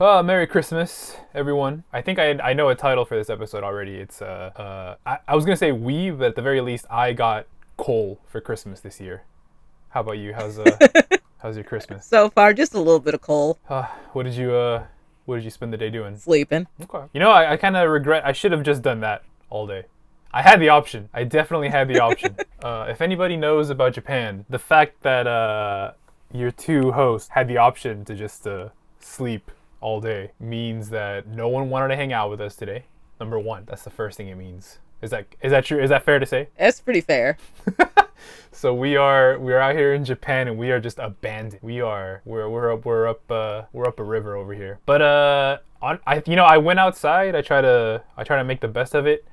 Merry Christmas, everyone. I think I know a title for this episode already. It's I was gonna say we, but at the very least, I got coal for Christmas this year. How about you? How's your Christmas? So far, just a little bit of coal. What did you what did you spend the day doing? Sleeping. Okay. You know, I kind of regret. I should have just done that all day. I had the option. I definitely had the option. If anybody knows about Japan, the fact that your two hosts had the option to just sleep all day means that no one wanted to hang out with us today. Number one, that's the first thing it means. Is that true? Is that fair to say? That's pretty fair. So we're out here in Japan and we are just abandoned. We're up a river over here. But I went outside. I try to make the best of it,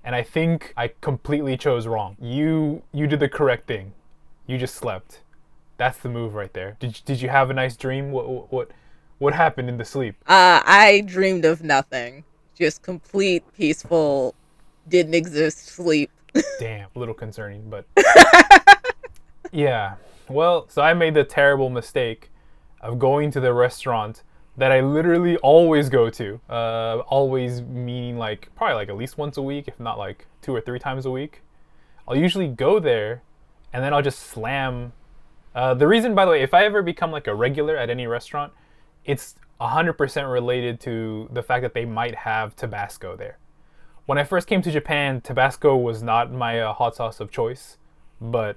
and I think I completely chose wrong. You did the correct thing. You just slept. That's the move right there. Did you have a nice dream? What happened in the sleep? I dreamed of nothing. Just complete, peaceful, didn't exist sleep. Damn, a little concerning, but yeah. Well, so I made the terrible mistake of going to the restaurant that I literally always go to. Always meaning like probably like at least once a week, if not like 2 or 3 times a week. I'll usually go there, and then I'll just slam. The reason, by the way, if I ever become like a regular at any restaurant, it's 100% related to the fact that they might have Tabasco there. When I first came to Japan, Tabasco was not my hot sauce of choice, but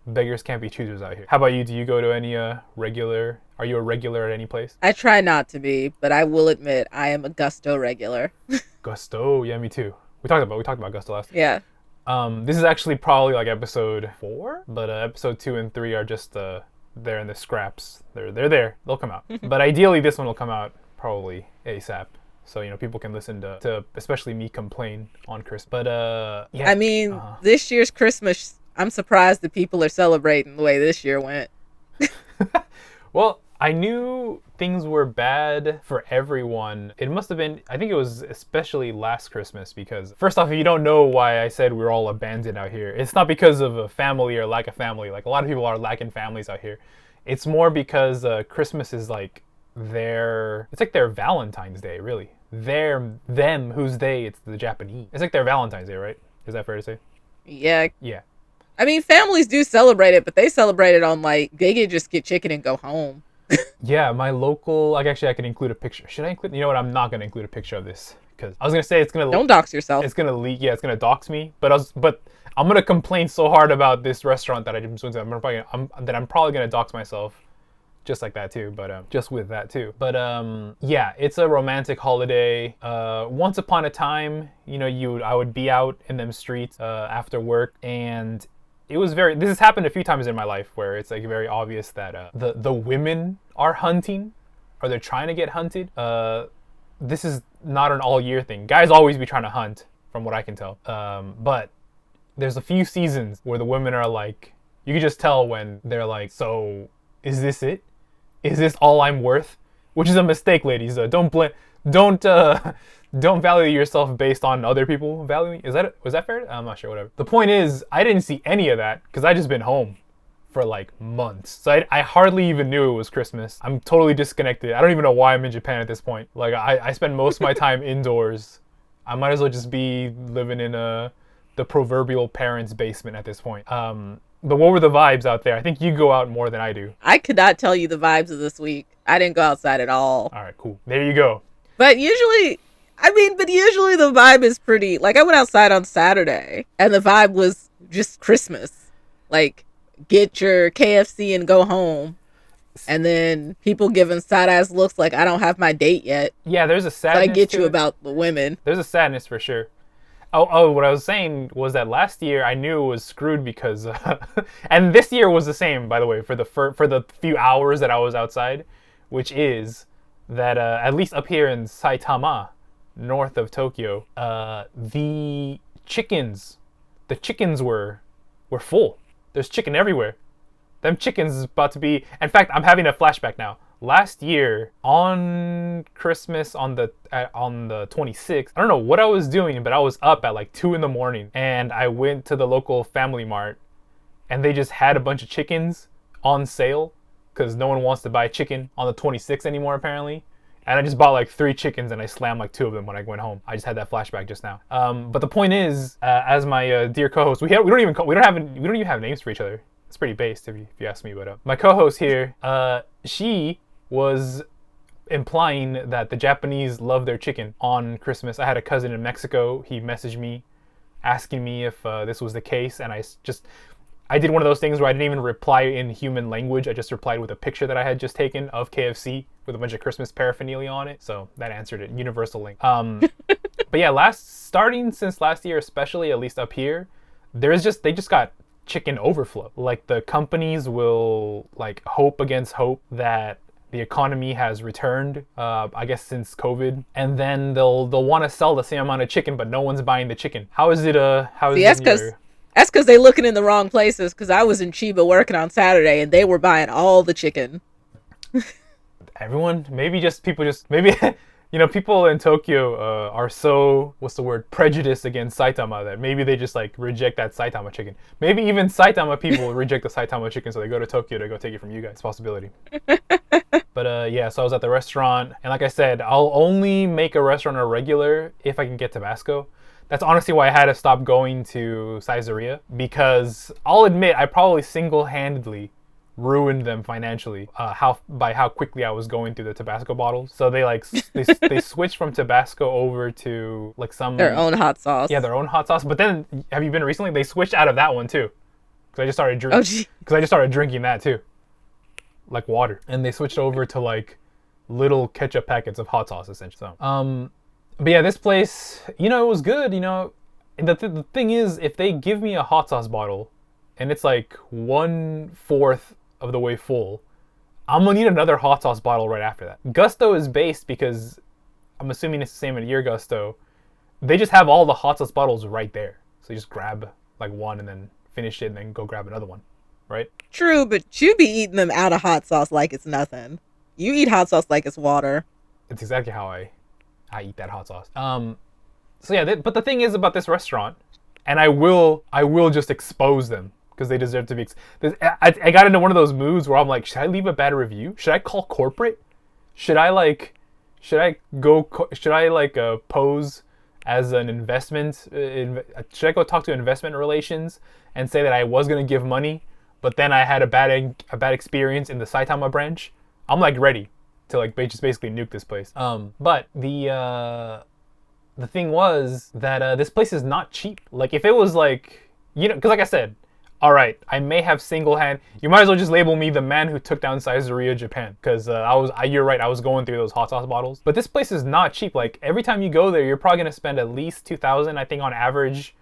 beggars can't be choosers out here. How about you? Do you go to any regular? Are you a regular at any place? I try not to be, but I will admit I am a Gusto regular. Gusto, yeah, me too. We talked about Gusto last time. Yeah. This is actually probably like episode 4, but episode 2 and 3 are just they're in the scraps. They're there. They'll come out. But ideally, this one will come out probably ASAP. So, people can listen to especially me complain on Christmas. But, yeah. I mean, this year's Christmas, I'm surprised that people are celebrating the way this year went. Well, I knew things were bad for everyone. It must have been, I think it was especially last Christmas because, first off, if you don't know why I said we're all abandoned out here, it's not because of a family or lack of family. Like, a lot of people are lacking families out here. It's more because Christmas is like it's like their Valentine's Day, really. Them, who's they? It's the Japanese. It's like their Valentine's Day, right? Is that fair to say? Yeah. Yeah. I mean, families do celebrate it, but they celebrate it on they could just get chicken and go home. Yeah, my local, like actually I can include a picture. Should I include, you know what, I'm not going to include a picture of this. Because I was going to say it's going to... Don't dox yourself. It's going to leak, yeah, it's going to dox me. But I'm going to complain so hard about this restaurant that I just went to, I'm probably going to dox myself. Just like that too, but just with that too. But yeah, it's a romantic holiday. Once upon a time, I would be out in them streets after work, and it was this has happened a few times in my life where it's like very obvious that the women are hunting, or they're trying to get hunted. This is not an all year thing. Guys always be trying to hunt, from what I can tell. But there's a few seasons where the women are like, you can just tell when they're like, so is this it? Is this all I'm worth? Which is a mistake, ladies. Don't value yourself based on other people valuing. Was that fair? I'm not sure. Whatever. The point is, I didn't see any of that because I just been home for like months. So I hardly even knew it was Christmas. I'm totally disconnected. I don't even know why I'm in Japan at this point. Like I spend most of my time indoors. I might as well just be living in the proverbial parents' basement at this point. But what were the vibes out there? I think you go out more than I do. I could not tell you the vibes of this week. I didn't go outside at all. All right, cool. There you go. But usually the vibe is pretty... Like, I went outside on Saturday, and the vibe was just Christmas. Like, get your KFC and go home. And then people giving side-ass looks like I don't have my date yet. Yeah, there's a sadness. But I get you about the women. There's a sadness for sure. Oh, what I was saying was that last year I knew it was screwed because, and this year was the same, by the way, for the few hours that I was outside, which is that at least up here in Saitama, north of Tokyo, the chickens were full. There's chicken everywhere. Them chickens is about to be. In fact, I'm having a flashback now. Last year on Christmas on the 26th, I don't know what I was doing, but I was up at like 2 a.m. and I went to the local family mart, and they just had a bunch of chickens on sale because no one wants to buy chicken on the 26th anymore apparently. And I just bought like 3 chickens and I slammed like 2 of them when I went home. I just had that flashback just now. But the point is, as my dear co-host, we don't even have names for each other. It's pretty based if you ask me. But my co-host here, she was implying that the Japanese love their chicken on Christmas. I had a cousin in Mexico. He messaged me asking me if this was the case, and I did one of those things where I didn't even reply in human language. I just replied with a picture that I had just taken of KFC with a bunch of Christmas paraphernalia on it. So that answered it. Universal link. But yeah, starting since last year, especially at least up here, they just got chicken overflow. Like the companies will like hope against hope that the economy has returned, I guess since COVID, and then they'll want to sell the same amount of chicken, but no one's buying the chicken. How is it? That's because they looking in the wrong places. Because I was in Chiba working on Saturday, and they were buying all the chicken. Everyone, maybe people in Tokyo are so, prejudiced against Saitama that maybe they just like reject that Saitama chicken. Maybe even Saitama people reject the Saitama chicken, so they go to Tokyo to go take it from you guys. It's a possibility. But yeah, so I was at the restaurant, and like I said, I'll only make a restaurant a regular if I can get Tabasco. That's honestly why I had to stop going to Caesarea, because I'll admit I probably single-handedly ruined them financially by how quickly I was going through the Tabasco bottles. So they switched from Tabasco over to like their own hot sauce. Yeah, their own hot sauce. But then, have you been recently? They switched out of that one too, because I just started drinking that too, like water. And they switched over to like little ketchup packets of hot sauce essentially. So but yeah, this place, it was good. The thing is, if they give me a hot sauce bottle and it's like 1/4 of the way full, I'm gonna need another hot sauce bottle right after that. Gusto is based because I'm assuming it's the same at your Gusto. They just have all the hot sauce bottles right there. So you just grab like one and then finish it and then go grab another one, right? True, but you be eating them out of hot sauce like it's nothing. You eat hot sauce like it's water. It's exactly how I eat that hot sauce. So yeah, but the thing is about this restaurant, and I will just expose them because they deserve to be. I got into one of those moods where I'm like, should I leave a bad review? Should I call corporate? Should I pose as an investment? Should I go talk to investment relations and say that I was gonna give money, but then I had a bad experience in the Saitama branch? I'm like ready to like just basically nuke this place. But the thing was that this place is not cheap. Like if it was like, because like I said, all right, I may have you might as well just label me the man who took down Caesarea, Japan, because you're right, I was going through those hot sauce bottles. But this place is not cheap. Like every time you go there, you're probably gonna spend at least 2,000, I think, on average.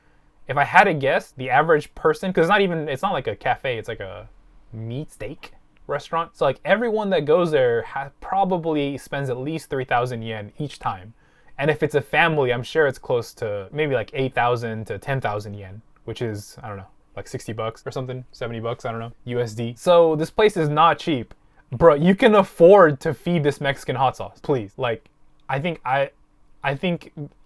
If I had to guess, the average person, because it's not like a cafe, it's like a meat steak restaurant. So like everyone that goes there probably spends at least 3,000 yen each time. And if it's a family, I'm sure it's close to maybe like 8,000 to 10,000 yen, which is, I don't know, like $60 or something, $70, I don't know, USD. So this place is not cheap. Bro, you can afford to feed this Mexican hot sauce, please. Like, I think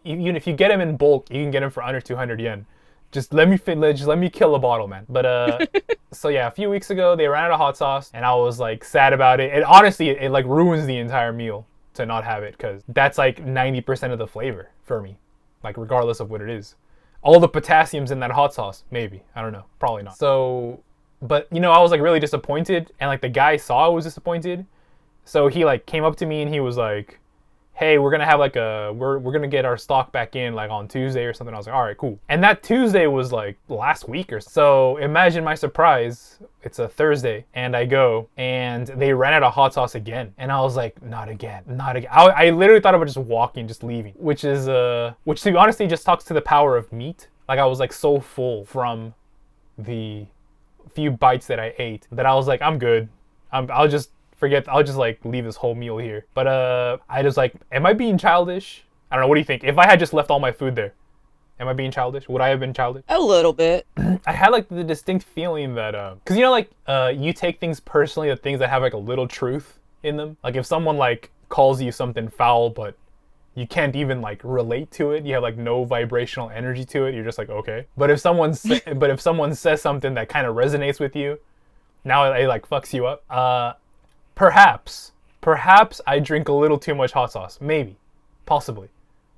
even if you get them in bulk, you can get them for under 200 yen. Just let me kill a bottle, man. But so yeah, a few weeks ago they ran out of hot sauce, and I was like sad about it. And honestly, it like ruins the entire meal to not have it, because that's like 90% of the flavor for me, like regardless of what it is. All the potassium's in that hot sauce, maybe. I don't know, probably not. So, but I was like really disappointed, and like the guy saw I was disappointed, so he like came up to me and he was like, hey, we're gonna have like we're gonna get our stock back in like on Tuesday or something. I was like, all right, cool. And that Tuesday was like last week or so. So imagine my surprise. It's a Thursday and I go and they ran out of hot sauce again. And I was like, not again. I literally thought about just walking, just leaving, which to be honestly just talks to the power of meat. Like I was like so full from the few bites that I ate that I was like, I'm good. I'll just like leave this whole meal here. But I just like, am I being childish? I don't know, what do you think? If I had just left all my food there, am I being childish? Would I have been childish? A little bit. I had like the distinct feeling that, cause you take things personally, the things that have like a little truth in them. Like if someone like calls you something foul, but you can't even like relate to it, you have like no vibrational energy to it, you're just like, okay. But if someone says something that kind of resonates with you, now it like fucks you up. Perhaps Perhaps I drink a little too much hot sauce. Maybe. Possibly.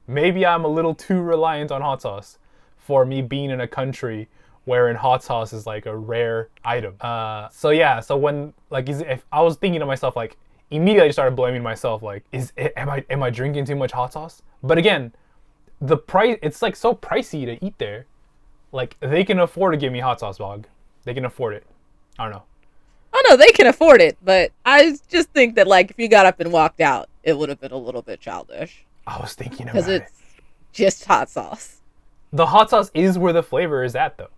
Maybe I'm a little too reliant on hot sauce for me being in a country wherein hot sauce is like a rare item. So yeah, so when like if I was thinking to myself, like immediately I started blaming myself, like am I drinking too much hot sauce? But again, the price, it's like so pricey to eat there. Like they can afford to give me hot sauce, dog. They can afford it. I don't know. Oh no, they can afford it, but I just think that like if you got up and walked out, it would have been a little bit childish. I was thinking about it. Because it's just hot sauce. The hot sauce is where the flavor is at, though.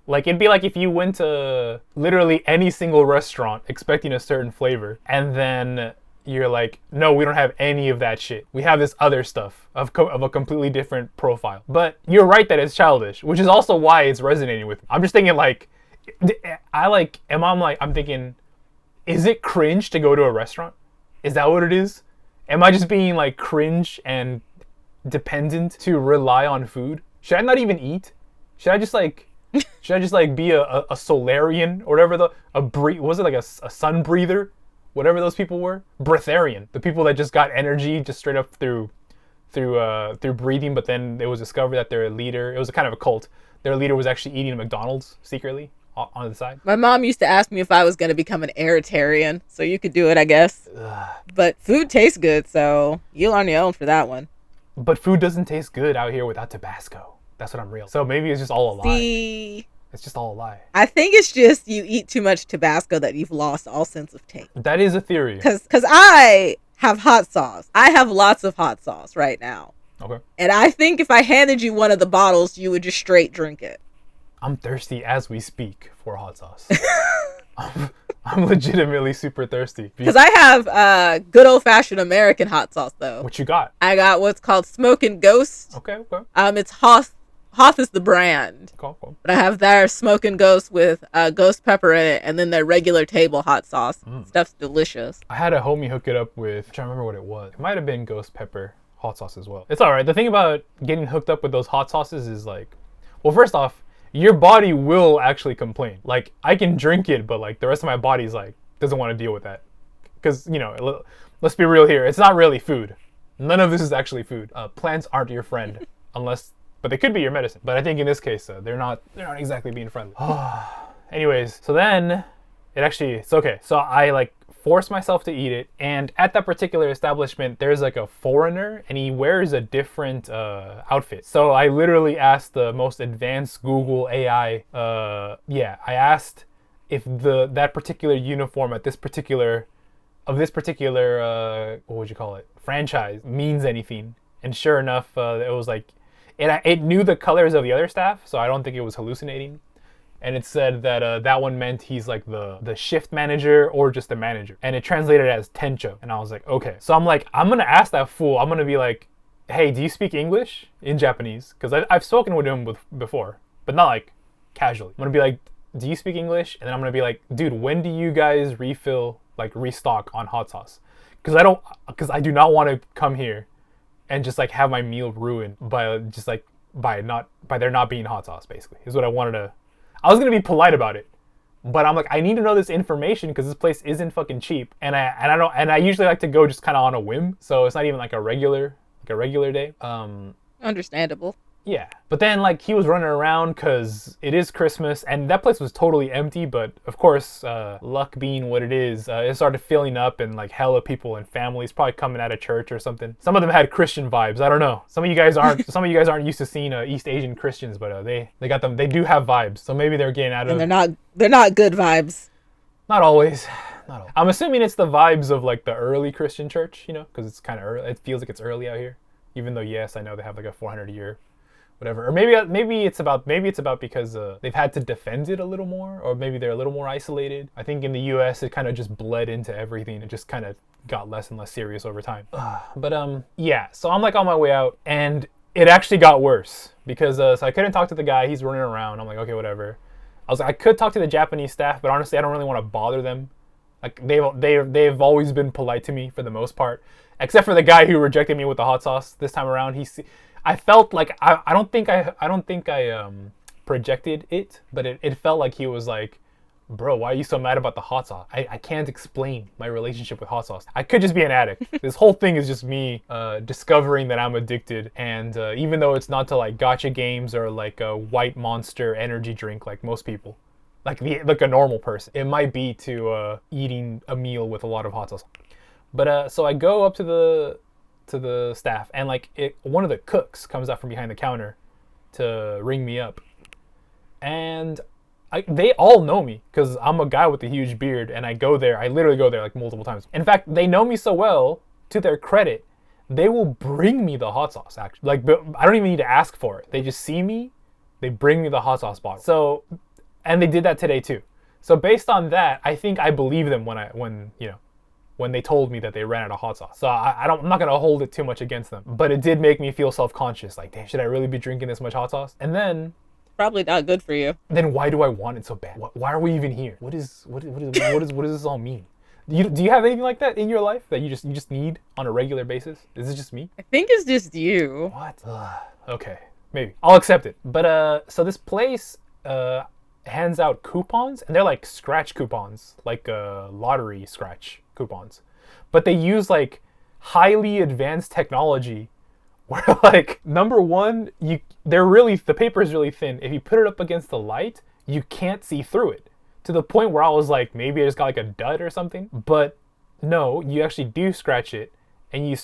Like, it'd be like if you went to literally any single restaurant expecting a certain flavor, and then you're like, no, we don't have any of that shit. We have this other stuff of a completely different profile. But you're right that it's childish, which is also why it's resonating with me. I'm just thinking, like, I'm thinking, is it cringe to go to a restaurant? Is that what it is? Am I just being, like, cringe and dependent to rely on food? Should I not even eat? Should I just like be a solarian or whatever was it like a sun breather? Whatever those people were? Breatharian. The people that just got energy just straight up through breathing, but then it was discovered that their leader, it was a kind of a cult, their leader was actually eating McDonald's secretly on the side. My mom used to ask me if I was going to become an aeritarian, so you could do it, I guess. Ugh. But food tastes good, so you're on your own for that one. But food doesn't taste good out here without Tabasco. That's what I'm real. So maybe it's just all a lie. See, it's just all a lie. I think it's just you eat too much Tabasco that you've lost all sense of taste. That is a theory. Because I have hot sauce. I have lots of hot sauce right now. Okay. And I think if I handed you one of the bottles, you would just straight drink it. I'm thirsty as we speak for hot sauce. I'm legitimately super thirsty. Because I have good old-fashioned American hot sauce, though. What you got? I got what's called Smokin' Ghost. Okay. It's Hoth. Hoth is the brand. Cool. But I have their Smokin' Ghost with ghost pepper in it, and then their regular table hot sauce. Stuff's delicious. I had a homie hook it up with, I'm trying to remember what it was. It might have been ghost pepper hot sauce as well. It's all right. The thing about getting hooked up with those hot sauces is like, well, first off, your body will actually complain. Like, I can drink it, but like the rest of my body's like, doesn't want to deal with that. Because, you know, let's be real here. It's not really food. None of this is actually food. Plants aren't your friend but they could be your medicine. But I think in this case, they're not exactly being friendly. Anyways, so then it's okay. So I like force myself to eat it, and at that particular establishment there's like a foreigner and he wears a different outfit. So I literally asked the most advanced Google AI, I asked if that particular uniform at this particular what would you call it, franchise means anything. And sure enough, it was like it knew the colors of the other staff, so I don't think it was hallucinating. And it said that that one meant he's like the shift manager or just the manager. And it translated as Tencho. And I was like, okay. So I'm like, I'm going to ask that fool. I'm going to be like, hey, do you speak English in Japanese? Because I've spoken with him before, but not like casually. I'm going to be like, do you speak English? And then I'm going to be like, dude, when do you guys restock on hot sauce? Because I do not want to come here and just like have my meal ruined by there not being hot sauce, basically, is what I wanted to. I was gonna be polite about it, but I'm like, I need to know this information because this place isn't fucking cheap, and I usually like to go just kind of on a whim, so it's not even like a regular day. Understandable. Yeah, but then like he was running around because it is Christmas, and that place was totally empty. But of course, luck being what it is, it started filling up, and like hella people and families probably coming out of church or something. Some of them had Christian vibes. I don't know. Some of you guys aren't used to seeing East Asian Christians, but they got them. They do have vibes, so maybe they're getting out of. And they're not good vibes. Not always. Not always. I'm assuming it's the vibes of like the early Christian church, you know, because it's kind of early. It feels like it's early out here, even though yes, I know they have like a 400-year. Whatever, or maybe it's about because they've had to defend it a little more, or maybe they're a little more isolated. I think in the U.S. it kind of just bled into everything. It just kind of got less and less serious over time. But yeah. So I'm like on my way out, and it actually got worse because so I couldn't talk to the guy. He's running around. I'm like, okay, whatever. I was like, I could talk to the Japanese staff, but honestly, I don't really want to bother them. Like they've always been polite to me for the most part, except for the guy who rejected me with the hot sauce this time around. I felt like I don't think I projected it, but it felt like he was like bro, why are you so mad about the hot sauce? I can't explain my relationship with hot sauce. I could just be an addict. This whole thing is just me discovering that I'm addicted. And even though it's not to like gacha games or like a white monster energy drink like most people, like a normal person, it might be to eating a meal with a lot of hot sauce. But so I go up to the staff, and like one of the cooks comes out from behind the counter to ring me up. And they all know me because I'm a guy with a huge beard, and I literally go there like multiple times. In fact, they know me so well, to their credit, they will bring me the hot sauce, actually. Like, I don't even need to ask for it. They just see me, they bring me the hot sauce bottle. So, and they did that today too. So based on that, I think I believe them when they told me that they ran out of hot sauce. So I'm not gonna hold it too much against them. But it did make me feel self-conscious. Like, damn, should I really be drinking this much hot sauce? And then, probably not good for you. Then why do I want it so bad? Why are we even here? What does this all mean? Do you have anything like that in your life that you just need on a regular basis? Is it just me? I think it's just you. What? Okay, maybe I'll accept it. But so this place hands out coupons, and they're like scratch coupons, like lottery scratch coupons, but they use like highly advanced technology where like number one, the paper is really thin. If you put it up against the light, you can't see through it, to the point where I was like, maybe I just got like a dud or something. But no, you actually do scratch it, and you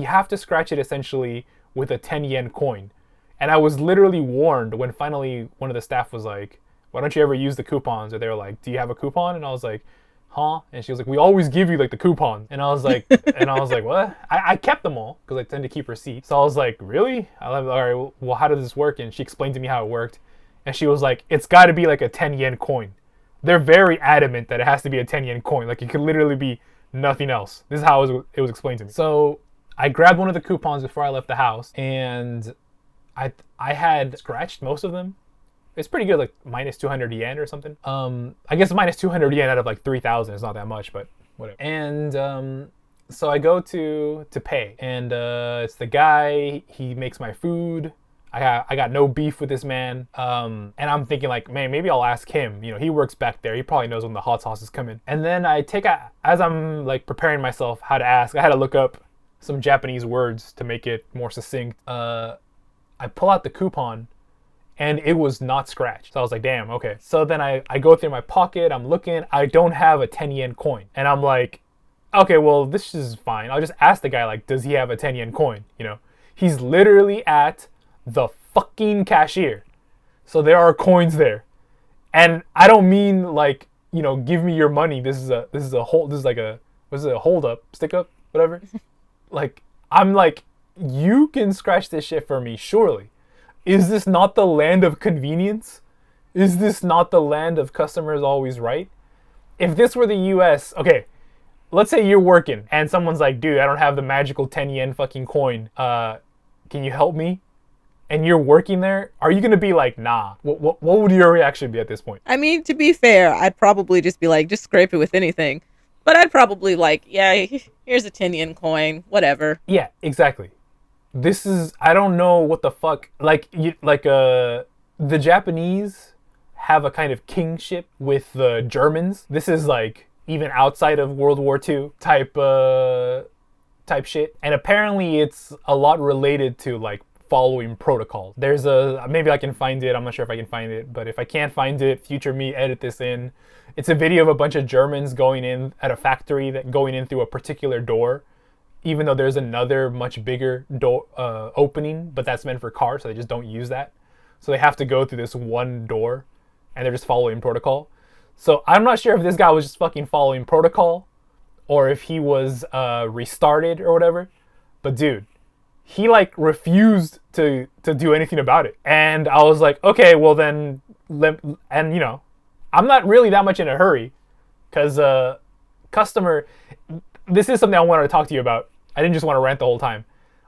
have to scratch it essentially with a 10 yen coin. And I was literally warned when finally one of the staff was like, why don't you ever use the coupons? Or they were like, do you have a coupon? And I was like, huh? And she was like, we always give you like the coupons. And I was like, what? I kept them all because I tend to keep receipts. So I was like, really? All right, well, how does this work? And she explained to me how it worked. And she was like, it's got to be like a 10 yen coin. They're very adamant that it has to be a 10 yen coin. Like, it could literally be nothing else. This is how it was explained to me. So I grabbed one of the coupons before I left the house, and I had scratched most of them. It's pretty good, like minus 200 yen or something. I guess minus 200 yen out of like 3,000 is not that much, but whatever. And so I go to pay, and it's the guy. He makes my food. I got no beef with this man. And I'm thinking like, man, maybe I'll ask him. You know, he works back there. He probably knows when the hot sauce is coming. And then as I'm like preparing myself how to ask, I had to look up some Japanese words to make it more succinct. I pull out the coupon, and it was not scratched. So I was like, damn, okay. So then I go through my pocket, I'm looking, I don't have a 10 yen coin. And I'm like, okay, well, this is fine. I'll just ask the guy, like, does he have a 10 yen coin? You know, he's literally at the fucking cashier. So there are coins there. And I don't mean like, you know, give me your money. This is like a hold up, stick up, whatever. Like, I'm like, you can scratch this shit for me, surely. Is this not the land of convenience? Is this not the land of customers always right? If this were the US, okay, let's say you're working and someone's like, dude, I don't have the magical 10 yen fucking coin. Can you help me? And you're working there, are you going to be like, nah? What would your reaction be at this point? I mean, to be fair, I'd probably just be like, just scrape it with anything. But I'd probably like, yeah, here's a 10 yen coin, whatever. Yeah, exactly. I don't know what the fuck, the Japanese have a kind of kingship with the Germans. This is like even outside of World War II type shit. And apparently it's a lot related to like following protocol. There's maybe I can find it. I'm not sure if I can find it, but if I can't find it, future me, edit this in. It's a video of a bunch of Germans going in at a factory, going in through a particular door, even though there's another much bigger door opening, but that's meant for cars, so they just don't use that. So they have to go through this one door, and they're just following protocol. So I'm not sure if this guy was just fucking following protocol, or if he was restarted or whatever. But dude, he like refused to do anything about it. And I was like, okay, well then, and you know, I'm not really that much in a hurry, because this is something I wanted to talk to you about. I didn't just want to rant the whole time.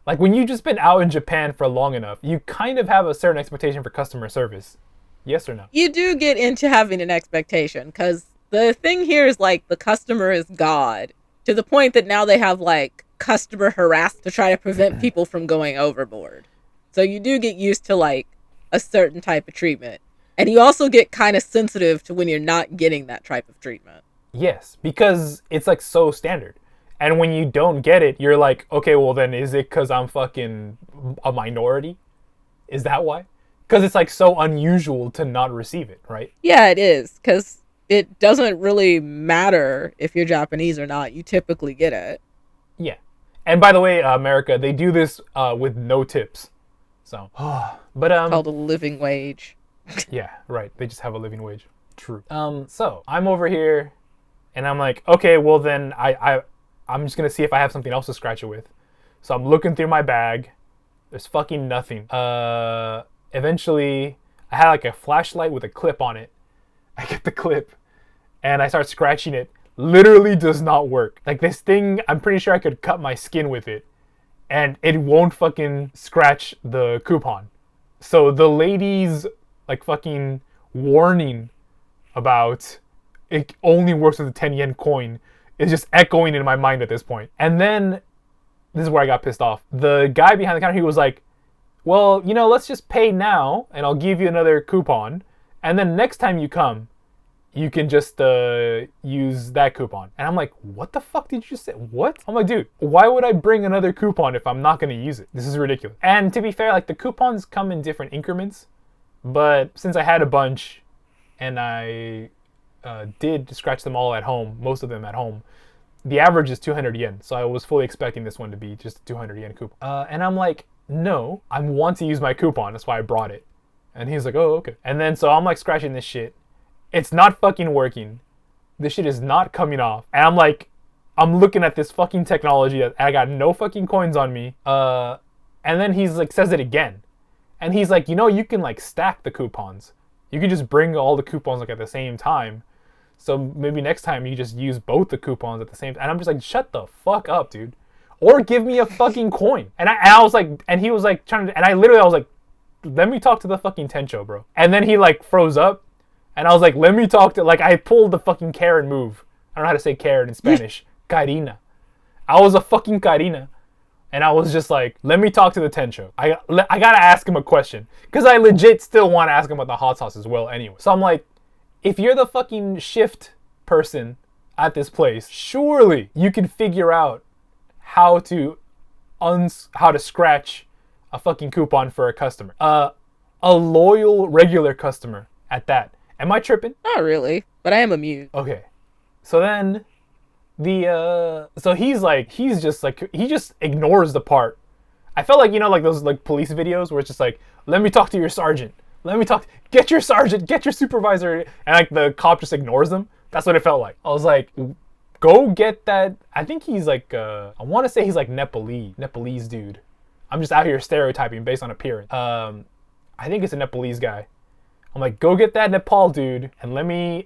Like, when you've just been out in Japan for long enough, you kind of have a certain expectation for customer service. Yes or no? You do get into having an expectation, because the thing here is like the customer is God, to the point that now they have like customer harassment to try to prevent people from going overboard. So you do get used to like a certain type of treatment. And you also get kind of sensitive to when you're not getting that type of treatment. Yes, because it's like so standard. And when you don't get it, you're like, okay, well then is it because I'm fucking a minority? Is that why? Because it's like so unusual to not receive it, right? Yeah, it is. Because it doesn't really matter if you're Japanese or not. You typically get it. Yeah. And by the way, America, they do this with no tips. So, but Called a living wage. yeah, right. They just have a living wage. True. So I'm over here, and I'm like, okay, well then I'm just gonna see if I have something else to scratch it with. So I'm looking through my bag. There's fucking nothing. Eventually, I had like a flashlight with a clip on it. I get the clip, and I start scratching it. Literally does not work. Like this thing, I'm pretty sure I could cut my skin with it, and it won't fucking scratch the coupon. So the lady's like fucking warning about it only works with a 10 yen coin is just echoing in my mind at this point. And then this is where I got pissed off. The guy behind the counter, he was like, well, you know, let's just pay now and I'll give you another coupon. And then next time you come, you can just use that coupon. And I'm like, what the fuck did you just say? What? I'm like, dude, why would I bring another coupon if I'm not gonna use it? This is ridiculous. And to be fair, like the coupons come in different increments. But since I had a bunch and I did scratch them all at home, most of them at home, the average is 200 yen. So I was fully expecting this one to be just a 200 yen coupon. And I'm like, no, I want to use my coupon. That's why I brought it. And he's like, oh, okay. And then so I'm like scratching this shit. It's not fucking working. This shit is not coming off. And I'm like, I'm looking at this fucking technology. I got no fucking coins on me. And then he's like, says it again. And he's like, you know, you can like stack the coupons. You can just bring all the coupons like at the same time. So maybe next time you just use both the coupons at the same time. And I'm just like, shut the fuck up, dude. Or give me a fucking coin. And I was like, and he was like trying to, and I was like, let me talk to the fucking Tencho, bro. And then he like froze up. And I was like, let me talk to, like I pulled the fucking Karen move. I don't know how to say Karen in Spanish. Karina. I was a fucking Karina. And I was just like, let me talk to the Tencho. I gotta ask him a question. Because I legit still want to ask him about the hot sauce as well anyway. So I'm like, if you're the fucking shift person at this place, surely you can figure out how to scratch a fucking coupon for a customer. A loyal regular customer at that. Am I tripping? Not really, but I am amused. Okay. So then so he just ignores the part. I felt like, you know, like those like police videos where it's just like, let me talk to your sergeant. Get your sergeant, get your supervisor. And like the cop just ignores them. That's what it felt like. I was like, go get that. I think he's like, I want to say he's like Nepalese dude. I'm just out here stereotyping based on appearance. I think it's a Nepalese guy. I'm like, go get that Nepal dude, and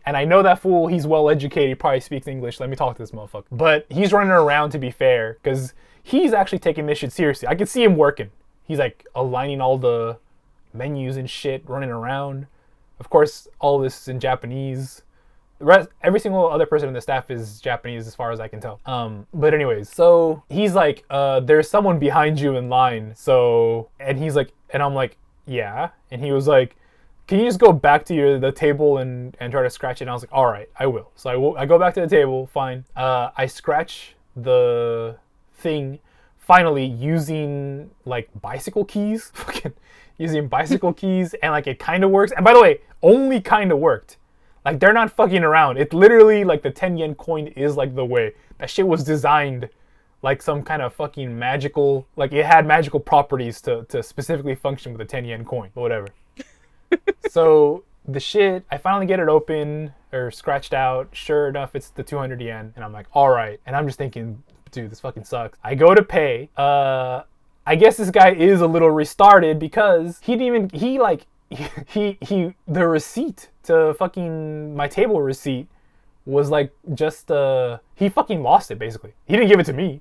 I know that fool, he's well educated, he probably speaks English, let me talk to this motherfucker. But he's running around, to be fair, because he's actually taking this shit seriously. I could see him working. He's like aligning all the menus and shit, running around. Of course, all this is in Japanese. Every single other person in the staff is Japanese as far as I can tell. But anyways, so he's like, there's someone behind you in line, so, and he's like, and I'm like, yeah. And he was like, can you just go back to the table and try to scratch it? And I was like, all right, I will. So I go back to the table, fine. I scratch the thing, finally, using like bicycle keys. Fucking using bicycle keys, and like it kind of works. And by the way, only kind of worked. Like they're not fucking around. It literally, like the 10 yen coin is like the way. That shit was designed like some kind of fucking magical, like it had magical properties to specifically function with a 10 yen coin, but whatever. So the shit, I finally get it open or scratched out. Sure enough, it's the 200 yen. And I'm like, all right. And I'm just thinking, dude, this fucking sucks. I go to pay. I guess this guy is a little restarted because the receipt to fucking my table receipt was like just, he fucking lost it basically. He didn't give it to me.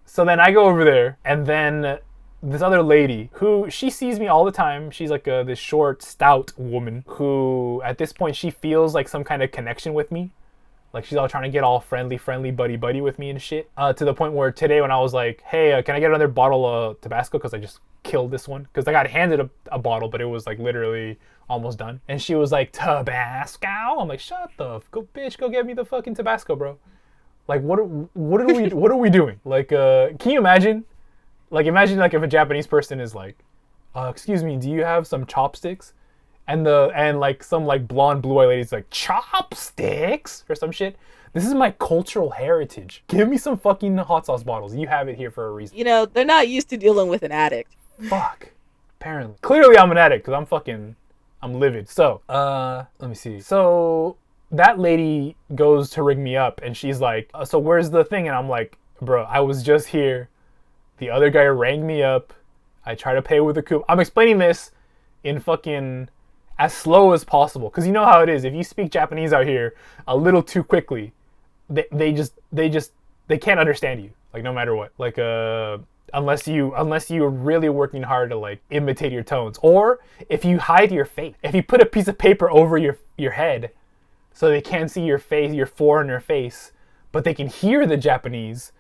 So then I go over there, and then this other lady who, she sees me all the time. She's like this short, stout woman who at this point she feels like some kind of connection with me. Like she's all trying to get all friendly, buddy with me and shit. To the point where today when I was like, hey, can I get another bottle of Tabasco? Because I just killed this one. Because I got handed a bottle, but it was like literally almost done. And she was like, Tabasco? I'm like, shut the, go bitch, go get me the fucking Tabasco, bro. Like, what are we doing? Like, can you imagine? Like, imagine like if a Japanese person is like, excuse me, do you have some chopsticks? And like some like blonde blue-eyed lady's like, chopsticks or some shit. This is my cultural heritage. Give me some fucking hot sauce bottles. You have it here for a reason. You know, they're not used to dealing with an addict. Fuck. Apparently. Clearly I'm an addict because I'm livid. So, let me see. So that lady goes to ring me up and she's like, so where's the thing? And I'm like, bro, I was just here. The other guy rang me up. I try to pay with a coupon. I'm explaining this in fucking as slow as possible. Because you know how it is. If you speak Japanese out here a little too quickly, they can't understand you. Like no matter what. Like unless you're really working hard to like imitate your tones. Or if you hide your face. If you put a piece of paper over your head so they can't see your face, your foreigner face, but they can hear the Japanese,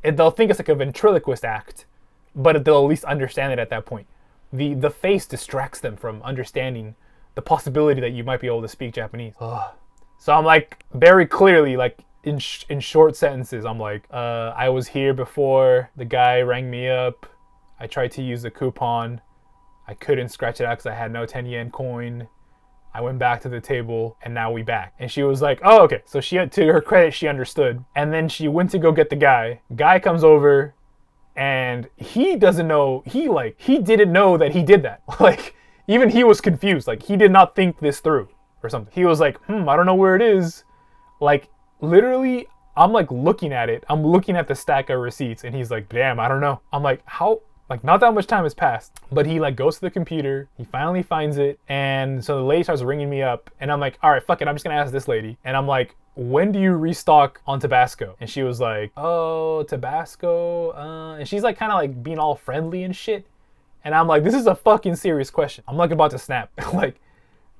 and they'll think it's like a ventriloquist act, but they'll at least understand it at that point. The face distracts them from understanding the possibility that you might be able to speak Japanese. Ugh. So I'm like, very clearly, like in short sentences, I'm like, I was here before, the guy rang me up, I tried to use the coupon, I couldn't scratch it out because I had no 10 yen coin. I went back to the table and now we back. And she was like, oh, okay. So she had, to her credit, she understood. And then she went to go get the guy. Guy comes over and he doesn't know, he didn't know that he did that. Like, even he was confused. Like, he did not think this through or something. He was like, I don't know where it is. Like, literally, I'm like looking at it. I'm looking at the stack of receipts and he's like, damn, I don't know. I'm like, how? Like, not that much time has passed, but he like goes to the computer, he finally finds it, and so the lady starts ringing me up, and I'm like, all right, fuck it, I'm just gonna ask this lady. And I'm like, when do you restock on Tabasco? And she was like, oh, Tabasco, and she's like kind of like being all friendly and shit. And I'm like, this is a fucking serious question. I'm like about to snap. Like,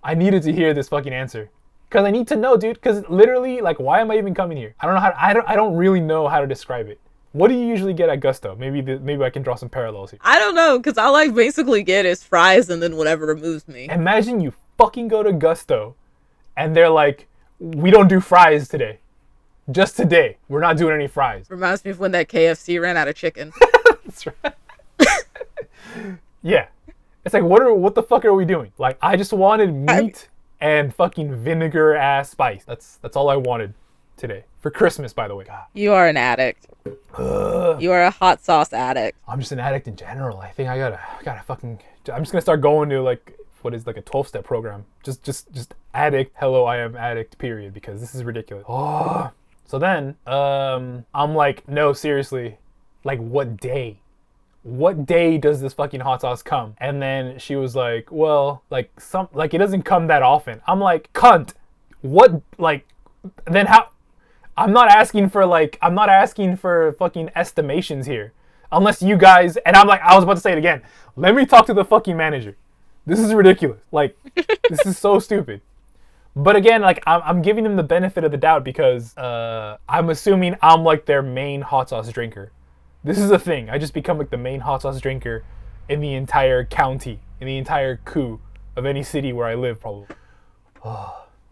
I needed to hear this fucking answer. Cause I need to know, dude, cause literally, like, why am I even coming here? I don't know how, I don't really know how to describe it. What do you usually get at Gusto? Maybe I can draw some parallels here. I don't know, because all I basically get is fries and then whatever moves me. Imagine you fucking go to Gusto and they're like, we don't do fries today. Just today. We're not doing any fries. Reminds me of when that KFC ran out of chicken. That's right. Yeah. It's like, what the fuck are we doing? Like, I just wanted meat and fucking vinegar ass spice. That's all I wanted today. For Christmas, by the way. God. You are an addict. You are a hot sauce addict. I'm just an addict in general. I think I gotta fucking, I'm just gonna start going to like, what is like a 12-step program. Just addict, hello, I am addict, period, because this is ridiculous. Oh. So then, I'm like, no, seriously, like what day? What day does this fucking hot sauce come? And then she was like, well, like it doesn't come that often. I'm like, cunt, what, like, then how? I'm not asking for fucking estimations here. Unless you guys, and I'm like, I was about to say it again. Let me talk to the fucking manager. This is ridiculous. Like, this is so stupid. But again, like, I'm giving them the benefit of the doubt because I'm assuming I'm like their main hot sauce drinker. This is a thing. I just become like the main hot sauce drinker in the entire county, in the entire coup of any city where I live, probably.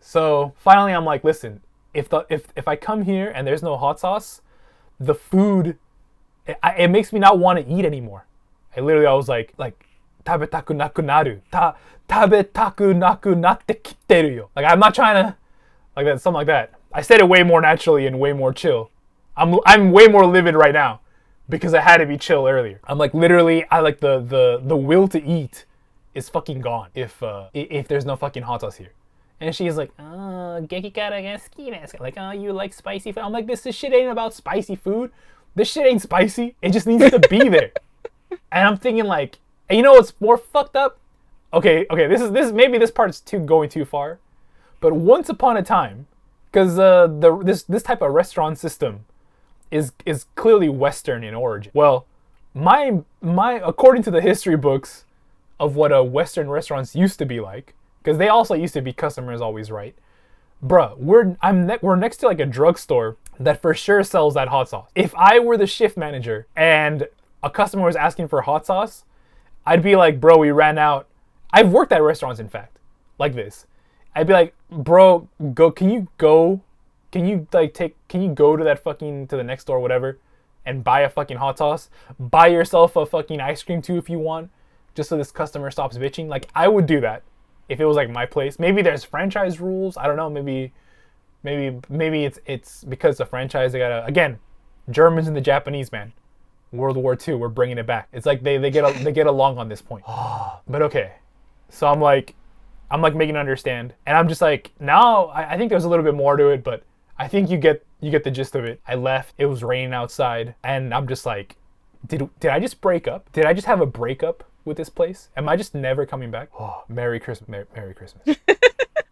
So finally, I'm like, listen. If I come here and there's no hot sauce, the food, it makes me not want to eat anymore. I was like, tabetaku naku naru. Tabetaku naku natte kitteru yo. Like, I'm not trying to, like that, something like that. I said it way more naturally and way more chill. I'm way more livid right now because I had to be chill earlier. I'm like, literally, I like the will to eat is fucking gone if there's no fucking hot sauce here. And she's like, gekikara ga suki desu ka? Like, you like spicy food? I'm like, this shit ain't about spicy food. This shit ain't spicy. It just needs to be there. And I'm thinking like, and you know what's more fucked up? Okay, this maybe this part's going too far. But once upon a time, because this type of restaurant system is clearly Western in origin. Well, my according to the history books of what Western restaurants used to be like, because they also used to be customers always right. bruh, we're next to like a drugstore that for sure sells that hot sauce. If I were the shift manager and a customer was asking for hot sauce, I'd be like, bro, we ran out. I've worked at restaurants, in fact, like this. I'd be like, bro, can you go to the next store, whatever, and buy a fucking hot sauce? Buy yourself a fucking ice cream too if you want, just so this customer stops bitching. Like, I would do that if it was like my place. Maybe there's franchise rules. I don't know. Maybe it's because the franchise, they gotta, again, Germans and the Japanese, man. World War II, we're bringing it back. It's like they get along on this point. But okay, so I'm like making it understand, and I'm just like, now I think there's a little bit more to it, but I think you get the gist of it. I left. It was raining outside, and I'm just like, did I just break up? Did I just have a breakup with this place? Am I just never coming back? Oh, Merry Christmas, Merry Christmas.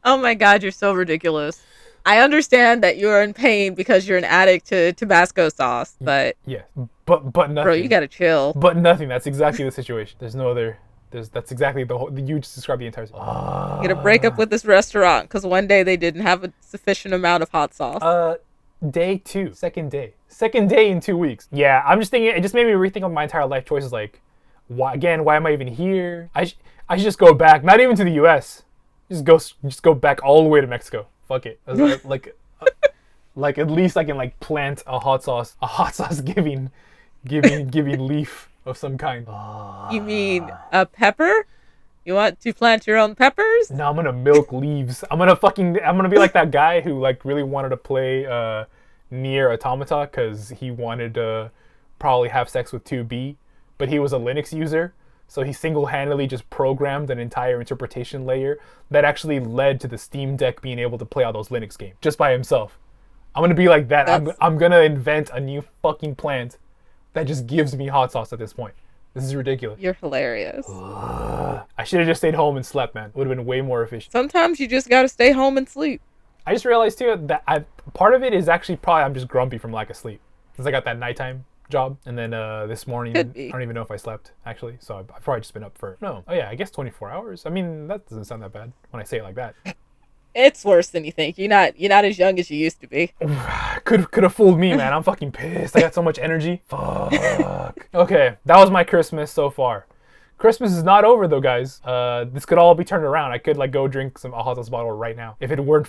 Oh my God, you're so ridiculous. I understand that you're in pain because you're an addict to Tabasco sauce, but yeah, but nothing. Bro, you gotta chill. But nothing. That's exactly the situation. There's no other. That's exactly the whole. You just described the entire situation. You gotta break up with this restaurant because one day they didn't have a sufficient amount of hot sauce. Day 2, second day in 2 weeks. Yeah, I'm just thinking. It just made me rethink of my entire life choices. Like, why am I even here? I should just go back. Not even to the U.S. Just go back all the way to Mexico. Fuck it. Like at least I can like plant a hot sauce giving leaf of some kind. You mean a pepper? You want to plant your own peppers? No, I'm gonna milk leaves. I'm gonna be like that guy who like really wanted to play Nier Automata because he wanted to probably have sex with 2B, but he was a Linux user. So he single-handedly just programmed an entire interpretation layer that actually led to the Steam Deck being able to play all those Linux games just by himself. I'm gonna be like that. I'm gonna invent a new fucking plant that just gives me hot sauce at this point. This is ridiculous. You're hilarious. I should have just stayed home and slept, man. It would have been way more efficient. Sometimes you just gotta stay home and sleep. I just realized too that part of it is actually probably I'm just grumpy from lack of sleep. Since I got that nighttime job, and then this morning I don't even know if I slept actually, so I've probably just been up for I guess 24 hours. I mean, that doesn't sound that bad when I say it like that. It's worse than you think. You're not as young as you used to be. could have fooled me, man. I'm fucking pissed. I got so much energy. Fuck. Okay, that was my Christmas so far. Christmas is not over though, guys. This could all be turned around. I could like go drink a hot sauce bottle right now if it weren't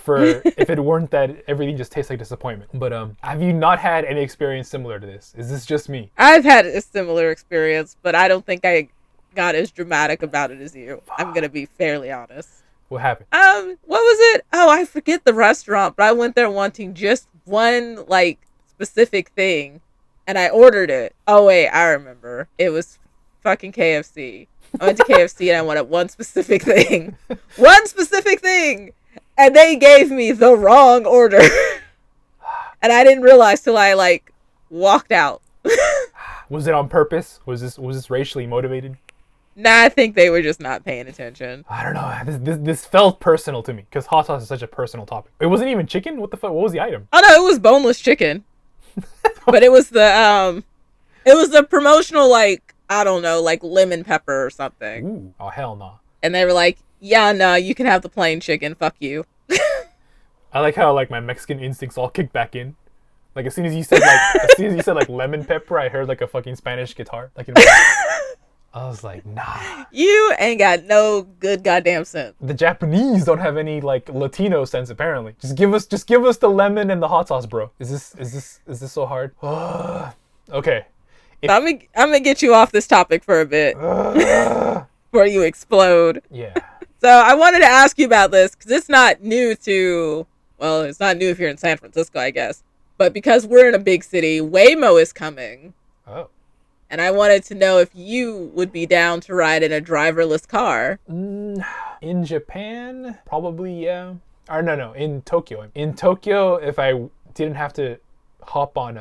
that everything just tastes like disappointment. But have you not had any experience similar to this? Is this just me? I've had a similar experience, but I don't think I got as dramatic about it as you. I'm gonna be fairly honest. What happened? What was it? Oh, I forget the restaurant, but I went there wanting just one like specific thing, and I ordered it. Oh wait, I remember. It was fucking KFC. I went to KFC and I wanted one specific thing. And they gave me the wrong order. And I didn't realize till I like walked out. Was it on purpose? Was this racially motivated? Nah, I think they were just not paying attention. I don't know. This felt personal to me because hot sauce is such a personal topic. It wasn't even chicken? What the fuck? What was the item? Oh no, it was boneless chicken. But it was the promotional like, I don't know, like lemon pepper or something. Ooh. Oh, hell no. And they were like, yeah, no, you can have the plain chicken. Fuck you. I like how like my Mexican instincts all kick back in. Like as soon as you said like lemon pepper, I heard like a fucking Spanish guitar. Like I was like, nah. You ain't got no good goddamn sense. The Japanese don't have any like Latino sense apparently. Just give us the lemon and the hot sauce, bro. Is this so hard? Okay. I'm gonna get you off this topic for a bit before you explode. Yeah. So I wanted to ask you about this because it's not new if you're in San Francisco, I guess. But because we're in a big city, Waymo is coming. Oh. And I wanted to know if you would be down to ride in a driverless car. In Japan, probably, yeah. Or no, in Tokyo. In Tokyo, if I didn't have to hop on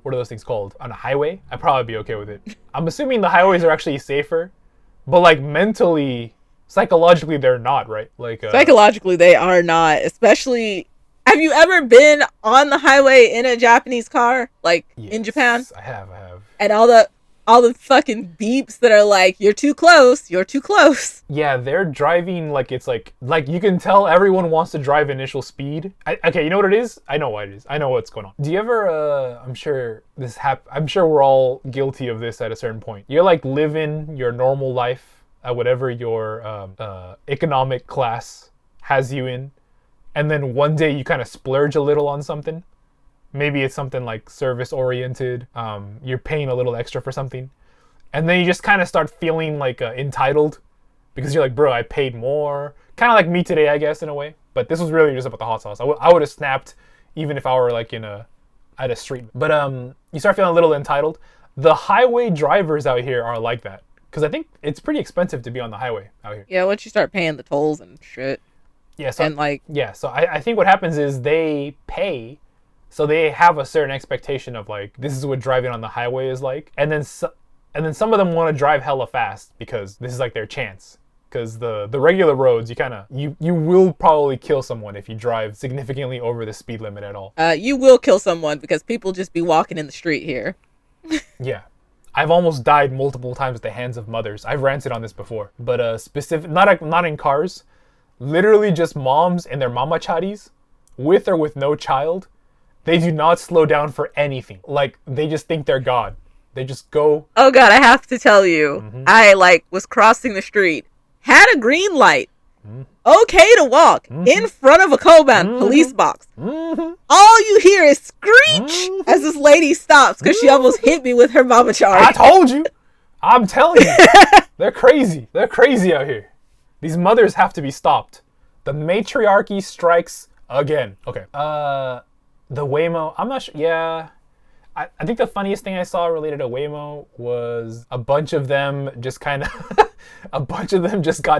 what are those things called? On a highway, I'd probably be okay with it. I'm assuming the highways are actually safer, but like mentally, psychologically, they're not, right? Like psychologically, they are not. Especially, have you ever been on the highway in a Japanese car, like yes, in Japan? I have. And all the all the fucking beeps that are like, you're too close, you're too close. Yeah, they're driving like it's like you can tell everyone wants to drive initial speed. Okay, you know what it is? I know what it is. I know what's going on. Do you ever? I'm sure I'm sure we're all guilty of this at a certain point. You're like living your normal life at whatever your economic class has you in, and then one day you kind of splurge a little on something. Maybe it's something like service oriented. You're paying a little extra for something. And then you just kind of start feeling like entitled because you're like, bro, I paid more. Kind of like me today, I guess, in a way. But this was really just about the hot sauce. I would have snapped even if I were like at a street. But you start feeling a little entitled. The highway drivers out here are like that. Because I think it's pretty expensive to be on the highway out here. Yeah, once you start paying the tolls and shit. Yeah, so, and like... Yeah, so I think what happens is they pay... So they have a certain expectation of like, this is what driving on the highway is like. And then some of them want to drive hella fast because this is like their chance. Because the regular roads, you will probably kill someone if you drive significantly over the speed limit at all. You will kill someone because people just be walking in the street here. Yeah. I've almost died multiple times at the hands of mothers. I've ranted on this before. But not in cars. Literally just moms and their mamacharis, with or with no child. They do not slow down for anything. Like, they just think they're God. They just go. Oh, God, I have to tell you. I, was crossing the street. Had a green light. Okay to walk. In front of a Koban police box. All you hear is screech as this lady stops because she almost hit me with her mamachari. I told you. I'm telling you. They're crazy. They're crazy out here. These mothers have to be stopped. The matriarchy strikes again. Okay. The Waymo, I'm not sure, yeah. I think the funniest thing I saw related to Waymo was a bunch of them just got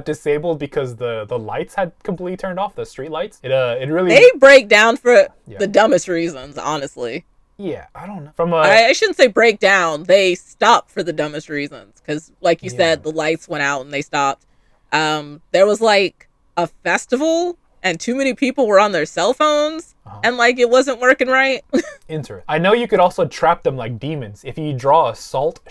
disabled because the lights had completely turned off, the street lights. It really... They break down for the dumbest reasons, honestly. Yeah, I don't know. I shouldn't say break down. They stop for the dumbest reasons. Because, like you said, the lights went out and they stopped. There was, like, a festival... And too many people were on their cell phones, and it wasn't working right. Interesting. I know you could also trap them like demons. If you draw a salt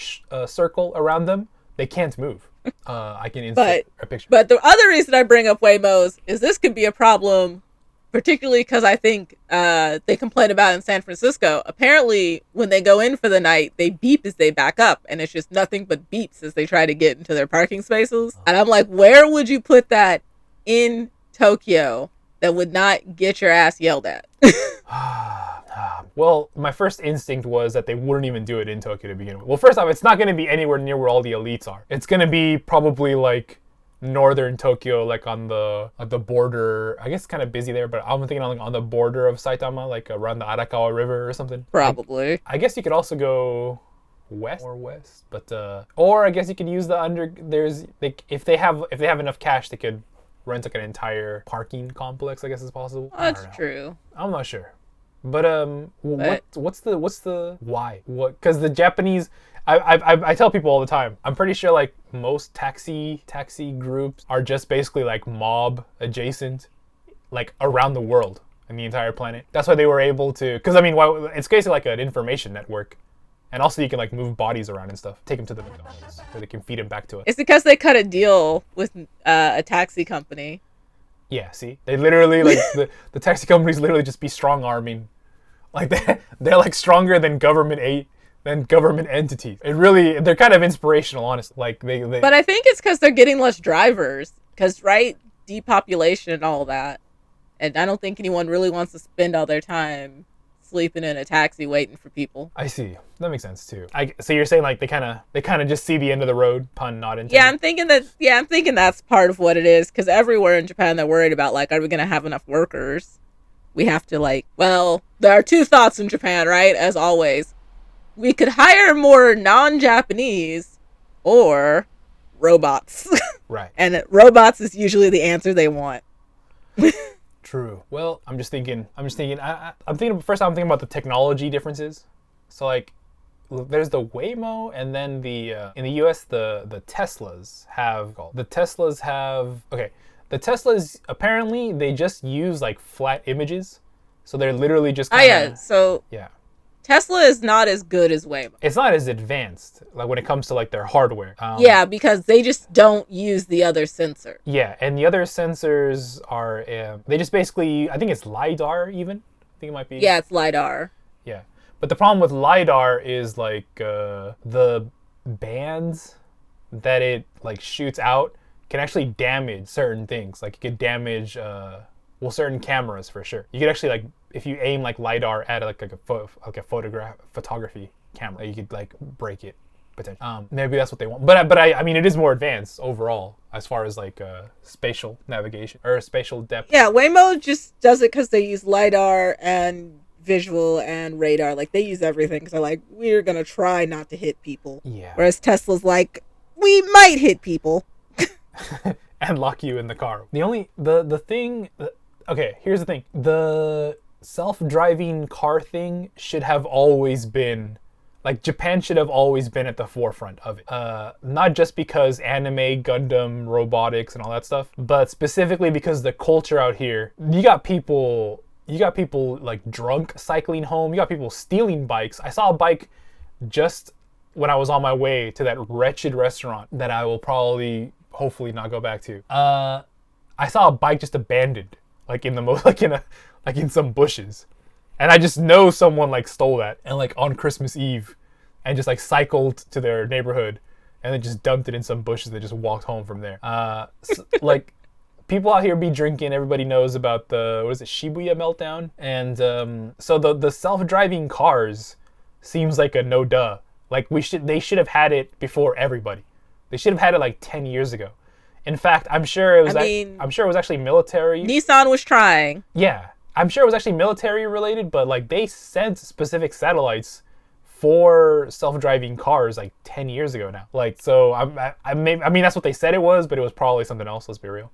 circle around them, they can't move. I can insert a picture. But the other reason I bring up Waymos is this could be a problem, particularly because I think they complain about in San Francisco. Apparently, when they go in for the night, they beep as they back up, and it's just nothing but beeps as they try to get into their parking spaces. And I'm like, where would you put that in Tokyo that would not get your ass yelled at? Well, my first instinct was that they wouldn't even do it in Tokyo to begin with. Well, first off, it's not going to be anywhere near where all the elites are. It's going to be probably like northern Tokyo, like on the border. I guess it's kind of busy there, but I'm thinking on the border of Saitama, like around the Arakawa River or something. Probably. I guess you could also go west, but or I guess you could use if they have enough cash, they could rent like an entire parking complex, I guess is possible. That's true. I'm not sure. But what's the why? What? Because the Japanese, I tell people all the time, I'm pretty sure like most taxi groups are just basically like mob adjacent, like around the world and the entire planet. That's why they were able to, because I mean, it's basically like an information network. And also you can like move bodies around and stuff. Take them to the McDonald's where they can feed them back to us. It's because they cut a deal with a taxi company. Yeah, see? They literally, like, the taxi companies literally just be strong-arming. Like, they're like stronger than government entities. They're kind of inspirational, honestly. Like, they But I think it's because they're getting less drivers. Because, right, depopulation and all that. And I don't think anyone really wants to spend all their time sleeping in a taxi waiting for people. I see. That makes sense too. So you're saying like they kind of just see the end of the road, pun not intended. Yeah, I'm thinking that's part of what it is, because everywhere in Japan they're worried about like, are we gonna have enough workers? We have to there are two thoughts in Japan, right? As always, we could hire more non-Japanese or robots. Right. And robots is usually the answer they want. True. Well, I'm thinking about the technology differences. So like, there's the Waymo, and then in the US the Teslas have the Teslas apparently they just use like flat images, so they're literally just yeah. So yeah. Tesla is not as good as Waymo. It's not as advanced, like when it comes to like their hardware. Yeah, because they just don't use the other sensor. Yeah, and the other sensors are they just basically, I think it's LiDAR even. I think it might be. Yeah, it's LiDAR. Yeah, but the problem with LiDAR is like the bands that it like shoots out can actually damage certain things. Like it could damage certain cameras for sure. You could actually like, if you aim like LiDAR at like a photography camera, you could like break it potentially. Maybe that's what they want. But I mean, it is more advanced overall as far as like spatial navigation or spatial depth. Yeah, Waymo just does it because they use LiDAR and visual and radar. Like they use everything because they're like, we're gonna try not to hit people. Yeah. Whereas Tesla's like, we might hit people. And lock you in the car. The thing. Okay, here's the thing. The self-driving car thing should have always been, like, Japan should have always been at the forefront of it. Not just because anime, Gundam, robotics, and all that stuff, but specifically because the culture out here, you got people like drunk cycling home. You got people stealing bikes. I saw a bike just when I was on my way to that wretched restaurant that I will probably, hopefully not go back to. I saw a bike just abandoned, like in some bushes, and I just know someone like stole that and like on Christmas Eve, and just like cycled to their neighborhood, and then just dumped it in some bushes. They just walked home from there. Like people out here be drinking. Everybody knows about the Shibuya meltdown, and so the self-driving cars seems like a no duh. Like they should have had it before everybody. They should have had it like 10 years ago. In fact, I'm sure it was actually military. Nissan was trying. Yeah, I'm sure it was actually military related, but like they sent specific satellites for self-driving cars like 10 years ago now. Like, so I mean that's what they said it was, but it was probably something else. Let's be real,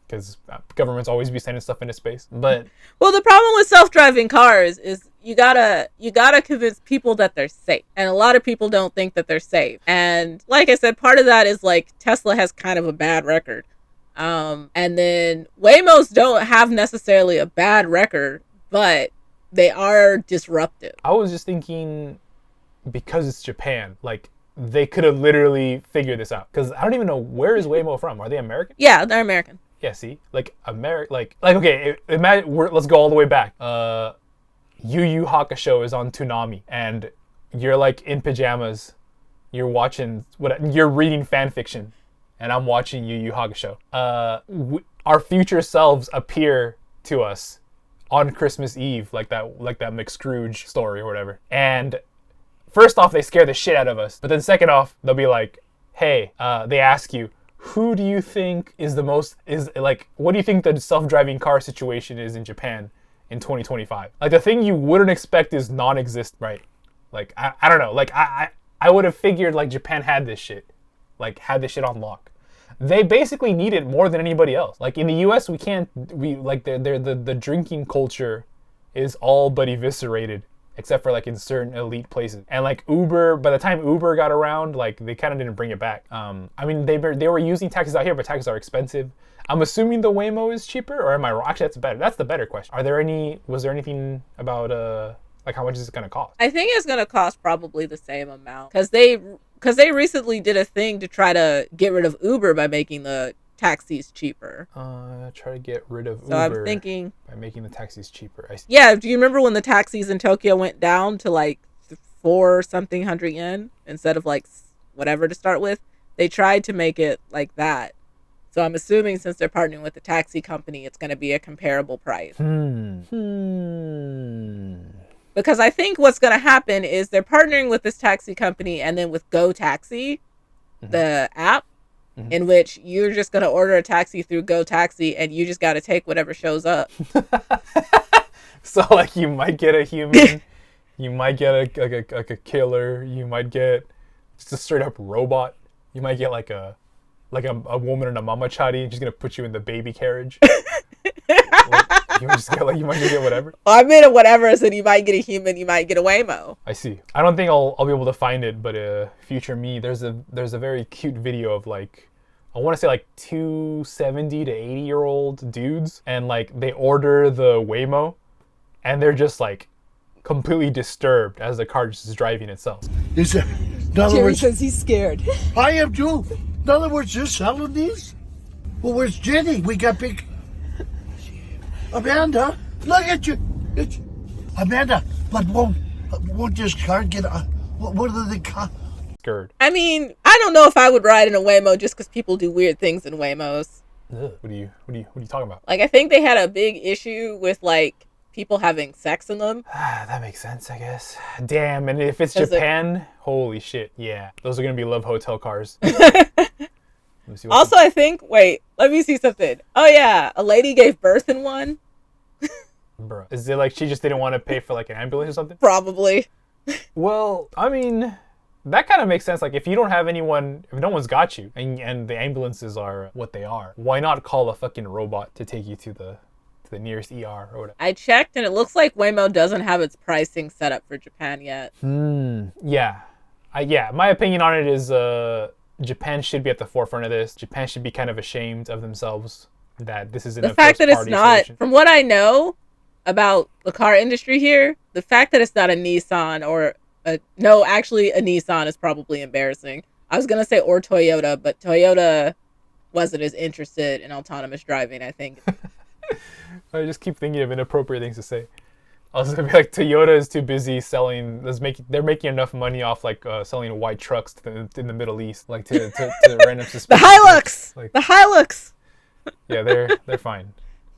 because governments always be sending stuff into space. But well, the problem with self-driving cars is you gotta convince people that they're safe, and a lot of people don't think that they're safe. And like I said, part of that is like Tesla has kind of a bad record, and then Waymos don't have necessarily a bad record, but they are disruptive. I was just thinking, because it's Japan, like they could have literally figured this out. Because I don't even know, where is Waymo from? Are they American? Yeah, they're American. Yeah, see, like like okay, imagine let's go all the way back. Yu Yu Hakusho is on Toonami, and you're like in pajamas, you're reading fan fiction, and I'm watching Yu Yu Hakusho. Our future selves appear to us on Christmas Eve, like that McScrooge story or whatever. And first off, they scare the shit out of us, but then second off, they'll be like, hey, they ask you, who do you think what do you think the self-driving car situation is in Japan in 2025? Like, the thing you wouldn't expect is non-existent, right? Like, I don't know. Like, I would have figured, like, Japan had this shit on lock. They basically need it more than anybody else. Like, in the US, the drinking culture is all but eviscerated, except for like in certain elite places. And like Uber, by the time Uber got around, like they kind of didn't bring it back. I mean, they were using taxis out here, but taxis are expensive. I'm assuming the Waymo is cheaper, or am I wrong? Actually, that's the better question. Was there anything about like how much is it gonna cost? I think it's gonna cost probably the same amount, because they recently did a thing to try to get rid of Uber by making the taxis cheaper. Try to get rid of Uber. So I'm thinking by making the taxis cheaper. Yeah, do you remember when the taxis in Tokyo went down to like 400 yen instead of like whatever to start with? They tried to make it like that. So I'm assuming since they're partnering with the taxi company, it's going to be a comparable price. Because I think what's going to happen is they're partnering with this taxi company, and then with Go Taxi, the app, in which you're just going to order a taxi through Go Taxi, and you just got to take whatever shows up. So like you might get a human, you might get a killer, you might get just a straight up robot, you might get like a woman in a mamachari, and she's gonna put you in the baby carriage. You might just get whatever. Well, I mean, whatever. I said you might get a human, you might get a Waymo. I see. I don't think I'll be able to find it, but future me, there's a very cute video of like, I want to say like 2 70 to 80-year-old dudes, and like they order the Waymo, and they're just like completely disturbed as the car just is driving itself. Is it? In other Jerry words, says he's scared. I am too. In other words, you're selling these? Well, where's Jenny? We got big. Amanda, look at you. It's Amanda, but won't this car get? What are they called? Scared. I mean, I don't know if I would ride in a Waymo just because people do weird things in Waymos. Ugh. What are you talking about? Like, I think they had a big issue with like people having sex in them. That makes sense, I guess. Damn, and if it's 'Cause Japan, holy shit, yeah, those are gonna be love hotel cars. Also, I think. Wait, let me see something. Oh yeah, a lady gave birth in one. Bro, is it like she just didn't want to pay for like an ambulance or something? Probably. Well, I mean, that kind of makes sense. Like, if you don't have anyone, if no one's got you, and the ambulances are what they are, why not call a fucking robot to take you to the nearest ER or whatever? I checked, and it looks like Waymo doesn't have its pricing set up for Japan yet. Yeah. My opinion on it is Japan should be at the forefront of this. Japan should be kind of ashamed of themselves that this isn't The a fact that it's first-party not, solution. from what I know about the car industry here, the fact that it's not a Nissan or actually a Nissan is probably embarrassing. I was going to say or Toyota, but Toyota wasn't as interested in autonomous driving, I think. I just keep thinking of inappropriate things to say. I was gonna be like, Toyota is too busy selling. They're making enough money off like selling white trucks in the Middle East, like to random suspicious. The Hilux, like, the Hilux. Yeah, they're fine.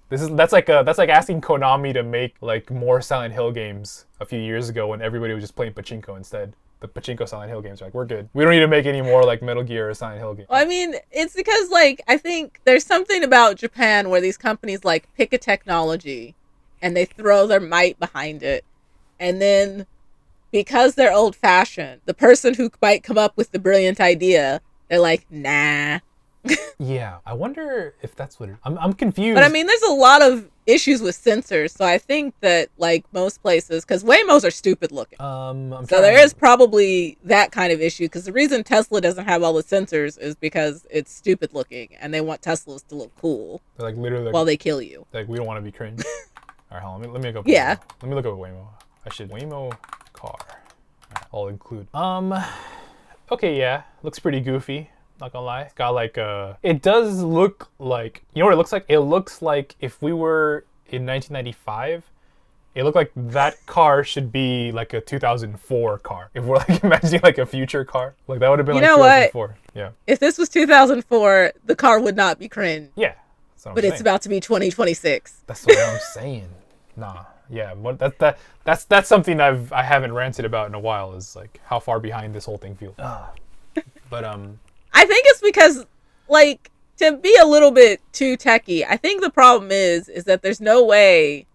That's like asking Konami to make like more Silent Hill games a few years ago when everybody was just playing pachinko instead. The pachinko Silent Hill games are like, we're good. We don't need to make any more like Metal Gear or Silent Hill games. Well, I mean, it's because like I think there's something about Japan where these companies like pick a technology and they throw their might behind it, and then because they're old-fashioned, the person who might come up with the brilliant idea, they're like, nah. Yeah, I wonder if that's what I'm confused. But I mean, there's a lot of issues with sensors, so I think that like most places, because Waymos are stupid looking, so there is probably that kind of issue. Because the reason Tesla doesn't have all the sensors is because it's stupid looking, and they want Teslas to look cool. They're like literally while they kill you. Like, we don't want to be cringe. All right, hold on. Let me look up. Yeah. Waymo. Let me look up Waymo. I should Waymo car. All right, I'll include. Okay, yeah, looks pretty goofy. Not gonna lie. It's got like it does look like, you know what it looks like? It looks like if we were in 1995, it looked like that car should be like a 2004 car. If we're like imagining like a future car, like that would have been You like know 2004. what? Yeah. If this was 2004, the car would not be cringe. Yeah. But it's about to be 2026. That's what I'm saying. Nah. Yeah. That's something I haven't ranted about in a while, is like how far behind this whole thing feels. But I think it's because, like, to be a little bit too techie, I think the problem is that there's no way,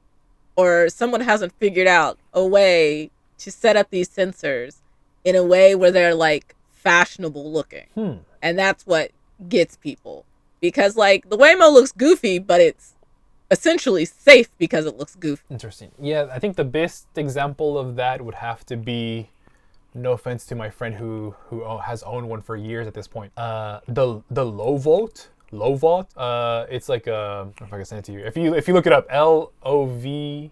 or someone hasn't figured out a way to set up these sensors in a way where they're, like, fashionable looking. And that's what gets people. Because, like, the Waymo looks goofy, but it's essentially safe because it looks goofy. Interesting. Yeah, I think the best example of that would have to be, no offense to my friend who has owned one for years at this point. The low volt. It's like I don't know if I can send it to you. If you look it up, LOVOT.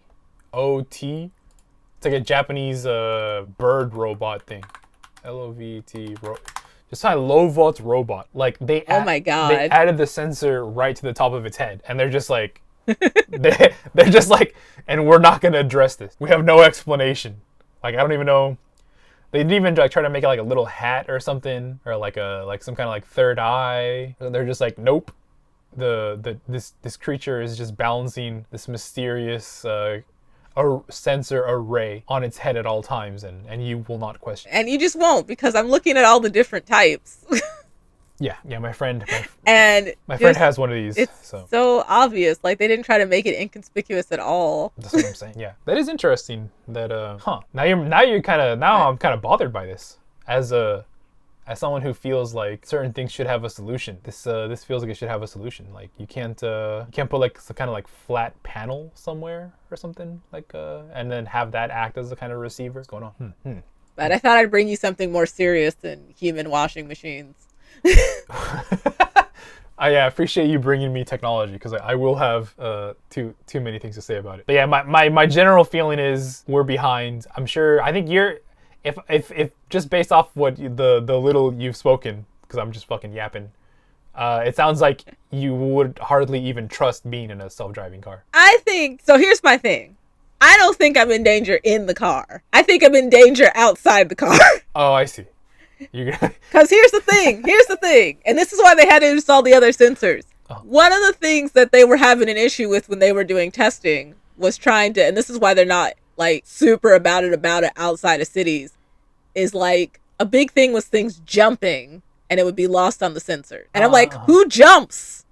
It's like a Japanese bird robot thing. LOVT. Just a low volt robot. Like they. Oh my god. They added the sensor right to the top of its head, and they're just like, they're just like, and we're not gonna address this. We have no explanation. Like, I don't even know. They didn't even like try to make it like a little hat or something, or like some kind of like third eye. They're just like, nope. This creature is just balancing this mysterious sensor array on its head at all times, and you will not question. And you just won't, because I'm looking at all the different types. Yeah, my friend has one of these. It's so obvious. Like, they didn't try to make it inconspicuous at all. That's what I'm saying. Yeah, that is interesting. That now I'm kind of bothered by this as someone who feels like certain things should have a solution. This feels like it should have a solution. Like, you can't put like some kind of like flat panel somewhere or something, like and then have that act as a kind of receiver. What's going on? But I thought I'd bring you something more serious than human washing machines. I appreciate you bringing me technology because I will have too many things to say about it. But yeah, my general feeling is we're behind. I'm sure. I think you're, if just based off what the little you've spoken, because I'm just fucking yapping. It sounds like you would hardly even trust being in a self-driving car. I think so. Here's my thing. I don't think I'm in danger in the car. I think I'm in danger outside the car. Oh, I see. Because here's the thing, and this is why they had to install the other sensors. Oh. One of the things that they were having an issue with when they were doing testing was trying to, and this is why they're not like super about it outside of cities, is like a big thing was things jumping and it would be lost on the sensors. And I'm like, who jumps?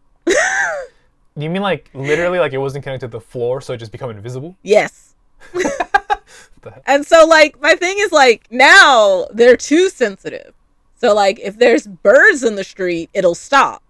You mean like literally like it wasn't connected to the floor, so it just became invisible? Yes. And so like my thing is like now they're too sensitive. So like if there's birds in the street, it'll stop.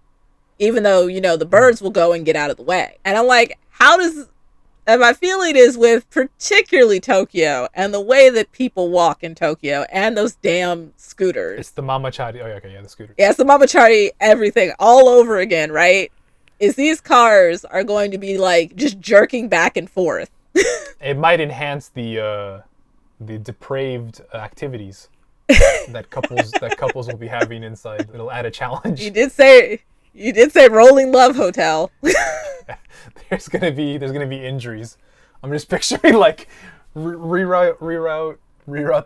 Even though, you know, the birds will go and get out of the way. And I'm like, and my feeling is with particularly Tokyo and the way that people walk in Tokyo and those damn scooters. It's the Mamachari. Oh, yeah, okay, yeah, the scooter. Yeah, it's the Mamachari, everything all over again, right? Is these cars are going to be like just jerking back and forth. It might enhance the depraved activities that couples will be having inside. It'll add a challenge. You did say rolling love hotel. There's gonna be injuries. I'm just picturing like reroute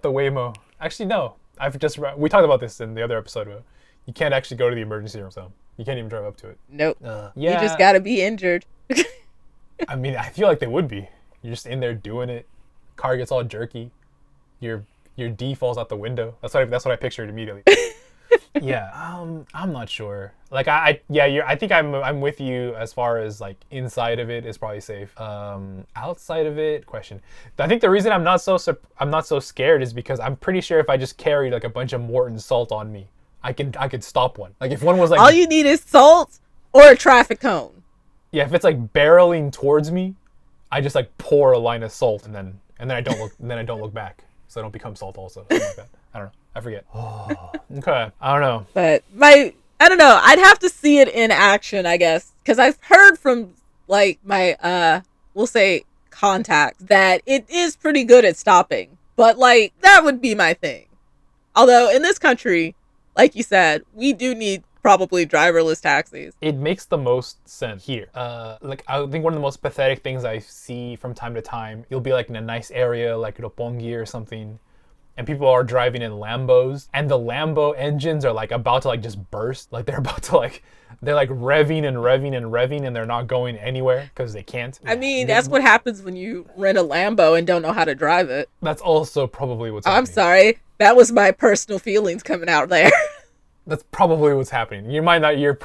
the Waymo. Actually, no. We talked about this in the other episode. But you can't actually go to the emergency room, so you can't even drive up to it. Nope. Yeah. You just gotta be injured. I mean, I feel like they would be. You're just in there doing it. Car gets all jerky. Your D falls out the window. That's what I pictured immediately. Yeah, I'm not sure. Like I think I'm with you as far as like inside of it is probably safe. Outside of it, question. I think the reason I'm not so scared is because I'm pretty sure if I just carried like a bunch of Morton salt on me, I could stop one. Like if one was like all you need is salt or a traffic cone. Yeah, if it's like barreling towards me, I just like pour a line of salt and then I don't look back, so I don't become salt also. Something like that. I don't know. I forget. Oh, okay. I don't know. But I don't know. I'd have to see it in action, I guess, because I've heard from like my we'll say contacts that it is pretty good at stopping. But like that would be my thing. Although in this country, like you said, we do need probably driverless taxis. It makes the most sense here. Like I think one of the most pathetic things I see from time to time, you'll be like in a nice area like Roppongi or something, and people are driving in Lambos, and the Lambo engines are like about to like just burst. Like they're about to they're like revving and revving and revving, and they're not going anywhere because they can't. I mean, that's what happens when you rent a Lambo and don't know how to drive it. That's also probably what's happening. I'm sorry. That was my personal feelings coming out there. That's probably what's happening. You might not. Your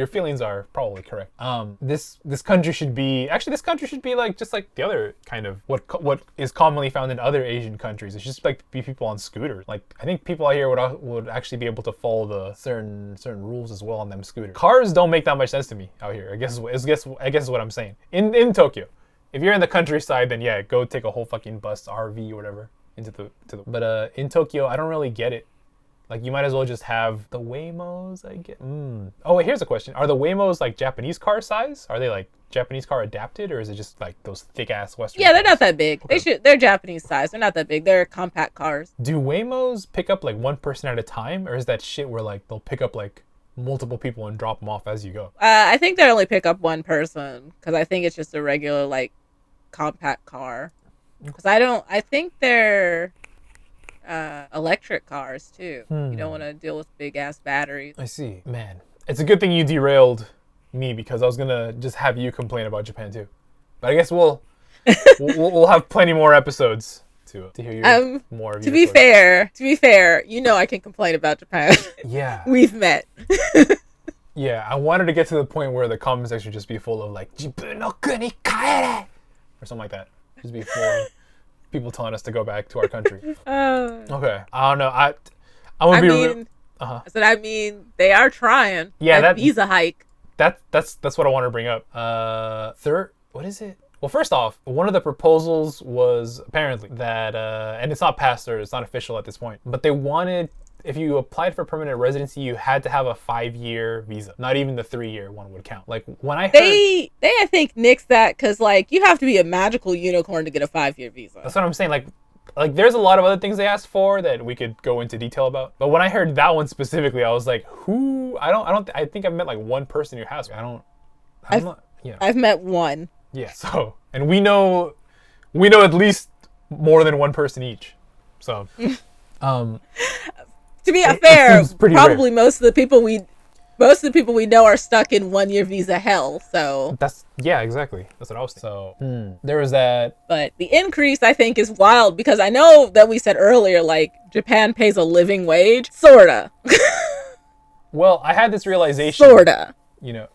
feelings are probably correct. This country should be like just like the other kind of what is commonly found in other Asian countries. It's just like be people on scooters. Like I think people out here would actually be able to follow the certain rules as well on them scooters. Cars don't make that much sense to me out here. I guess is what I'm saying. In Tokyo, if you're in the countryside, then yeah, go take a whole fucking bus, RV, or whatever into the. But in Tokyo, I don't really get it. Like, you might as well just have the Waymos, I get. Oh, wait, here's a question. Are the Waymos, like, Japanese car size? Are they, like, Japanese car adapted? Or is it just, like, those thick-ass Western Yeah, they're not that big. Okay. They're Japanese size. They're not that big. They're compact cars. Do Waymos pick up, like, one person at a time? Or is that shit where, like, they'll pick up, like, multiple people and drop them off as you go? I think they only pick up one person. Because I think it's just a regular, like, compact car. Because I think they're... electric cars too. You don't want to deal with big ass batteries. I see. Man, it's a good thing you derailed me because I was gonna just have you complain about Japan too. But I guess we'll have plenty more episodes to hear your more. To be fair, you know I can complain about Japan. Yeah, we've met. Yeah, I wanted to get to the point where the comment section would just be full of like "Jibun no kuni kaere" or something like that. Just be full of people telling us to go back to our country. Okay, I don't know. I mean, they are trying. Yeah, that visa hike. That's what I want to bring up. What is it? Well, first off, one of the proposals was apparently that, and it's not passed or it's not official at this point, but they wanted if you applied for permanent residency, you had to have a 5-year visa. Not even the 3-year one would count. Like when I heard They I think nixed that because like you have to be a magical unicorn to get a 5-year visa. that's what I'm saying. Like there's a lot of other things they asked for that we could go into detail about. But when I heard that one specifically, I was like, who? I think I've met like one person who has. I've met one. Yeah. So, and we know at least more than one person each. So, to be fair, probably rare. most of the people we know are stuck in 1-year visa hell. So exactly. That's what I was thinking. So there was that. But the increase, I think, is wild because I know that we said earlier, like Japan pays a living wage, sorta. Well, I had this realization. Sorta. You know,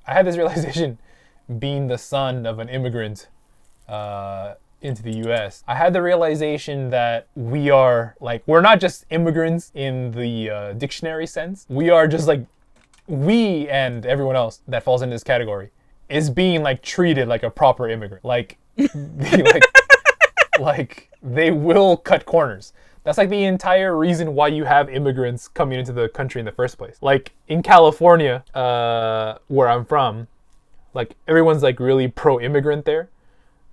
I had this realization being the son of an immigrant into the U.S. I had the realization that we're not just immigrants in the dictionary sense. We are just like, we and everyone else that falls into this category is being like treated like a proper immigrant. Like they will cut corners. That's like the entire reason why you have immigrants coming into the country in the first place. Like in California, where I'm from, like everyone's like really pro-immigrant there.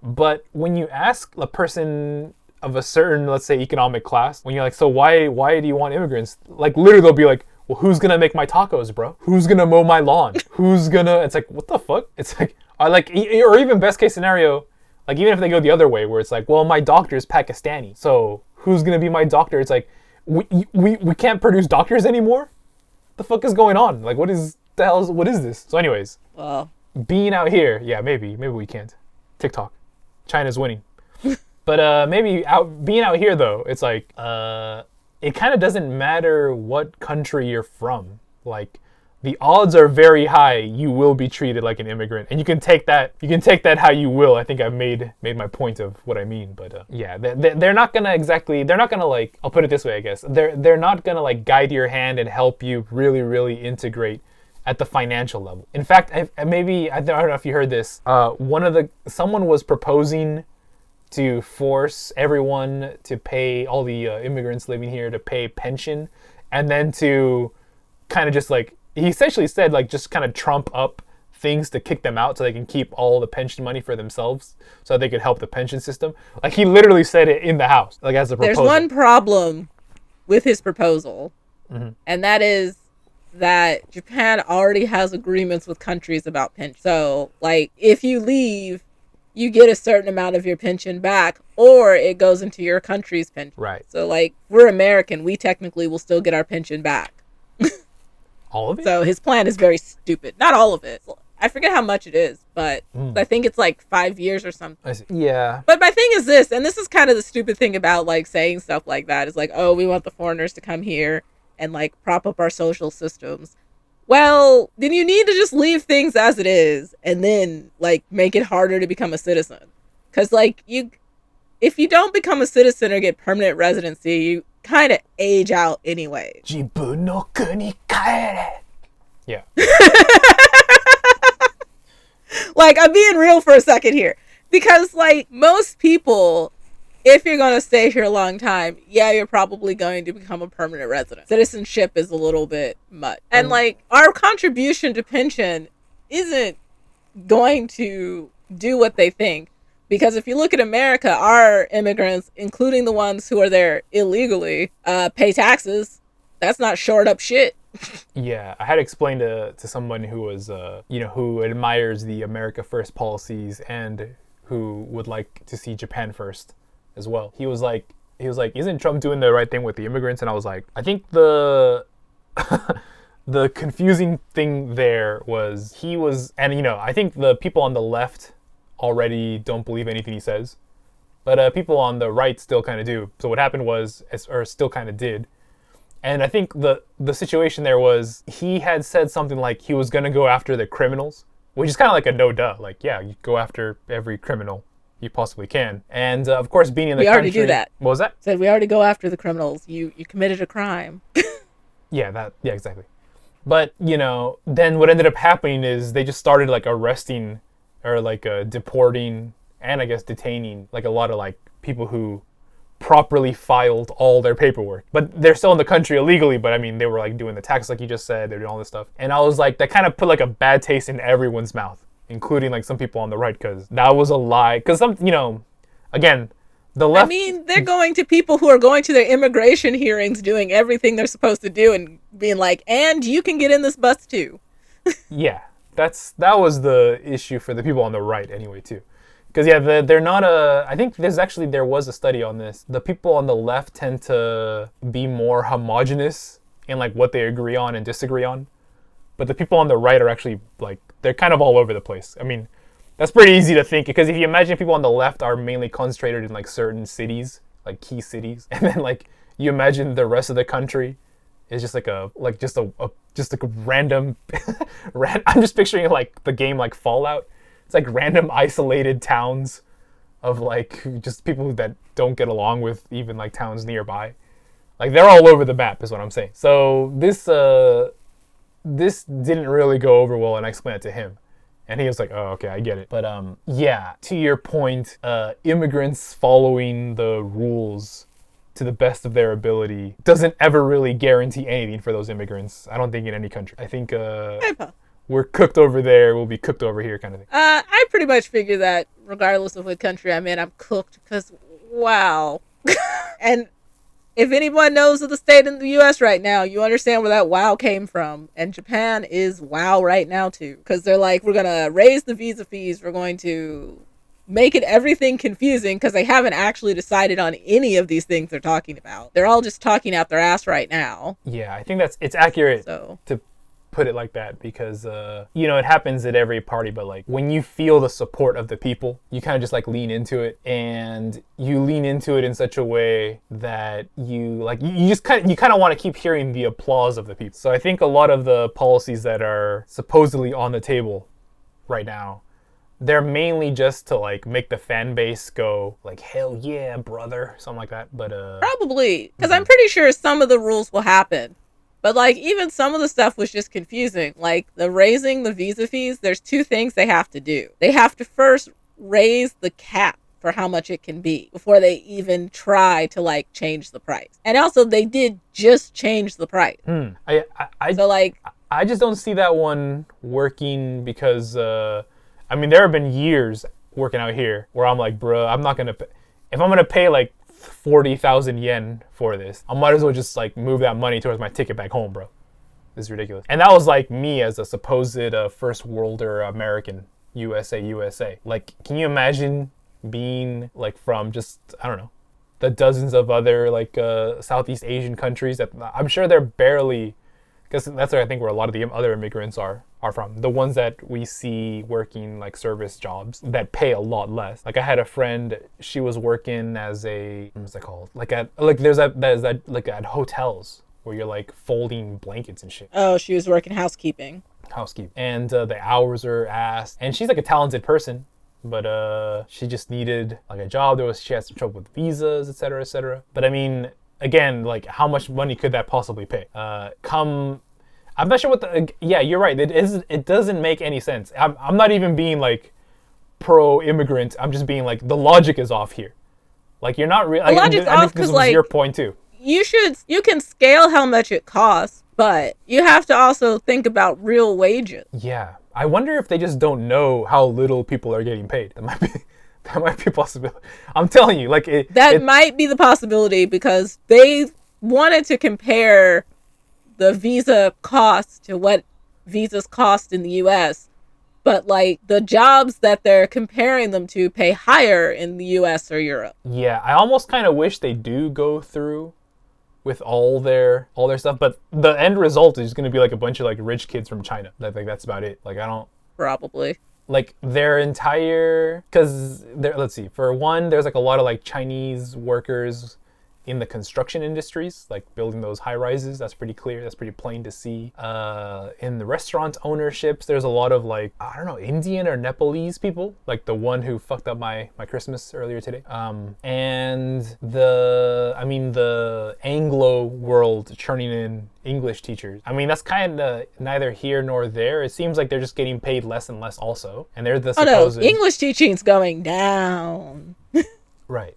But when you ask a person of a certain, let's say, economic class, when you're like, so why do you want immigrants? Like literally they'll be like, well, who's gonna make my tacos, bro? Who's gonna mow my lawn? It's like, what the fuck? It's like, or even best case scenario, like even if they go the other way, where it's like, well, my doctor is Pakistani, so who's gonna be my doctor? It's like, we can't produce doctors anymore? The fuck is going on? Like, what is this? So anyways, well, being out here, yeah, maybe we can't. TikTok, China's winning. But being out here though, it's like, it kind of doesn't matter what country you're from. Like, the odds are very high you will be treated like an immigrant, and you can take that how you will. I think I've made my point of what I mean. But yeah, they're not gonna like, I'll put it this way, I guess. They're not gonna like guide your hand and help you really, really integrate at the financial level. In fact, I don't know if you heard this. Someone was proposing to force everyone to pay, all the immigrants living here to pay pension, and then to kind of just like, he essentially said like just kind of trump up things to kick them out so they can keep all the pension money for themselves so they could help the pension system. Like he literally said it in the house, like as a proposal. There's one problem with his proposal, and that is that Japan already has agreements with countries about pension. So like if you leave, you get a certain amount of your pension back, or it goes into your country's pension. Right. So like, we're American, we technically will still get our pension back. All of it? So his plan is very stupid. Not all of it. I forget how much it is, but I think it's like 5 years or something. I see. Yeah. But my thing is this, and this is kind of the stupid thing about like saying stuff like that, is like, oh, we want the foreigners to come here and like prop up our social systems. Well, then you need to just leave things as it is and then like make it harder to become a citizen. Because like if you don't become a citizen or get permanent residency, you kind of age out anyway. Jibun no kuni kaere. Yeah. Like, I'm being real for a second here. Because like most people, if you're going to stay here a long time, yeah, you're probably going to become a permanent resident. Citizenship is a little bit much. And like, our contribution to pension isn't going to do what they think. Because if you look at America, our immigrants, including the ones who are there illegally, pay taxes. That's not shored up shit. Yeah, I had explained to someone who was, who admires the America First policies and who would like to see Japan first as well. He was like, isn't Trump doing the right thing with the immigrants? And I was like, I think the the confusing thing there was I think the people on the left already don't believe anything he says, but people on the right still kind of do. So what happened was, or still kind of did, and I think the situation there was, he had said something like he was going to go after the criminals, which is kind of like a no-duh. Like, yeah, you go after every criminal you possibly can. And of course, being in the country... We already do that. What was that? Said we already go after the criminals. You committed a crime. Yeah, exactly. But, then what ended up happening is they just started like arresting or like deporting and I guess detaining like a lot of like people who properly filed all their paperwork. But they're still in the country illegally, but I mean, they were like doing the tax like you just said, they're doing all this stuff. And I was like, that kind of put like a bad taste in everyone's mouth, including like some people on the right, because that was a lie. Because some, you know, again, the left... I mean, they're going to people who are going to their immigration hearings, doing everything they're supposed to do and being like, and you can get in this bus too. Yeah, that was the issue for the people on the right anyway too. Because yeah, they're not I think there was a study on this. The people on the left tend to be more homogenous in like what they agree on and disagree on. But the people on the right are actually like, they're kind of all over the place. I mean, that's pretty easy to think, because if you imagine people on the left are mainly concentrated in like certain cities, like key cities, and then like you imagine the rest of the country is just like a random I'm just picturing like the game like Fallout. It's like random isolated towns of like just people that don't get along with even like towns nearby. Like they're all over the map is what I'm saying. So this didn't really go over well, and I explained it to him. And he was like, oh, okay, I get it. But yeah, to your point, immigrants following the rules to the best of their ability doesn't ever really guarantee anything for those immigrants. I don't think in any country. I think we're cooked over there, we'll be cooked over here kind of thing. I pretty much figure that regardless of what country I'm in, I'm cooked, because wow. And if anyone knows of the state in the U.S. right now, you understand where that wow came from. And Japan is wow right now too, because they're like, we're going to raise the visa fees, we're going to make it everything confusing, because they haven't actually decided on any of these things they're talking about. They're all just talking out their ass right now. Yeah, I think it's accurate to put it like that, because you know, it happens at every party, but like when you feel the support of the people, you kind of just like lean into it, and you lean into it in such a way that you kind of want to keep hearing the applause of the people. So I think a lot of the policies that are supposedly on the table right now, they're mainly just to like make the fan base go like, hell yeah, brother, something like that. But probably, because I'm pretty sure some of the rules will happen. But like even some of the stuff was just confusing. Like the raising the visa fees, there's two things they have to do. They have to first raise the cap for how much it can be before they even try to like change the price. And also they did just change the price. I just don't see that one working, because I mean, there have been years working out here where I'm like, bro, I'm not gonna pay. If I'm gonna pay like 40,000 yen for this, I might as well just like move that money towards my ticket back home, bro. This is ridiculous. And that was like me as a supposed first worlder American, USA. Like, can you imagine being like from just, I don't know, the dozens of other like Southeast Asian countries that I'm sure they're barely, because that's where I think where a lot of the other immigrants are from. The ones that we see working like service jobs that pay a lot less. Like I had a friend, she was working as a, what's that called? Like there's that like at hotels where you're like folding blankets and shit. Oh, she was working housekeeping. And the hours are ass. And she's like a talented person, but she just needed like a job. She had some trouble with visas, etc. But I mean, again, like how much money could that possibly pay? I'm not sure what yeah, you're right. It doesn't make any sense. I'm not even being like pro-immigrant. I'm just being like, the logic is off here. Like you're not really, the logic's off, this was like, your point too. You can scale how much it costs, but you have to also think about real wages. Yeah. I wonder if they just don't know how little people are getting paid. That might be a possibility. I'm telling you, like that might be the possibility, because they wanted to compare the visa cost to what visas cost in the US, but like the jobs that they're comparing them to pay higher in the US or Europe. Yeah, I almost kind of wish they do go through with all their stuff, but the end result is going to be like a bunch of like rich kids from China. Like that's about it. Like I don't probably like their entire, because let's see, for one, there's like a lot of like Chinese workers in the construction industries, like building those high rises. That's pretty clear. That's pretty plain to see. In the restaurant ownerships, there's a lot of like, I don't know, Indian or Nepalese people, like the one who fucked up my Christmas earlier today. And the Anglo world churning in English teachers. I mean, that's kind of neither here nor there. It seems like they're just getting paid less and less also. And they're the supposed... Oh no, English teaching's going down. Right.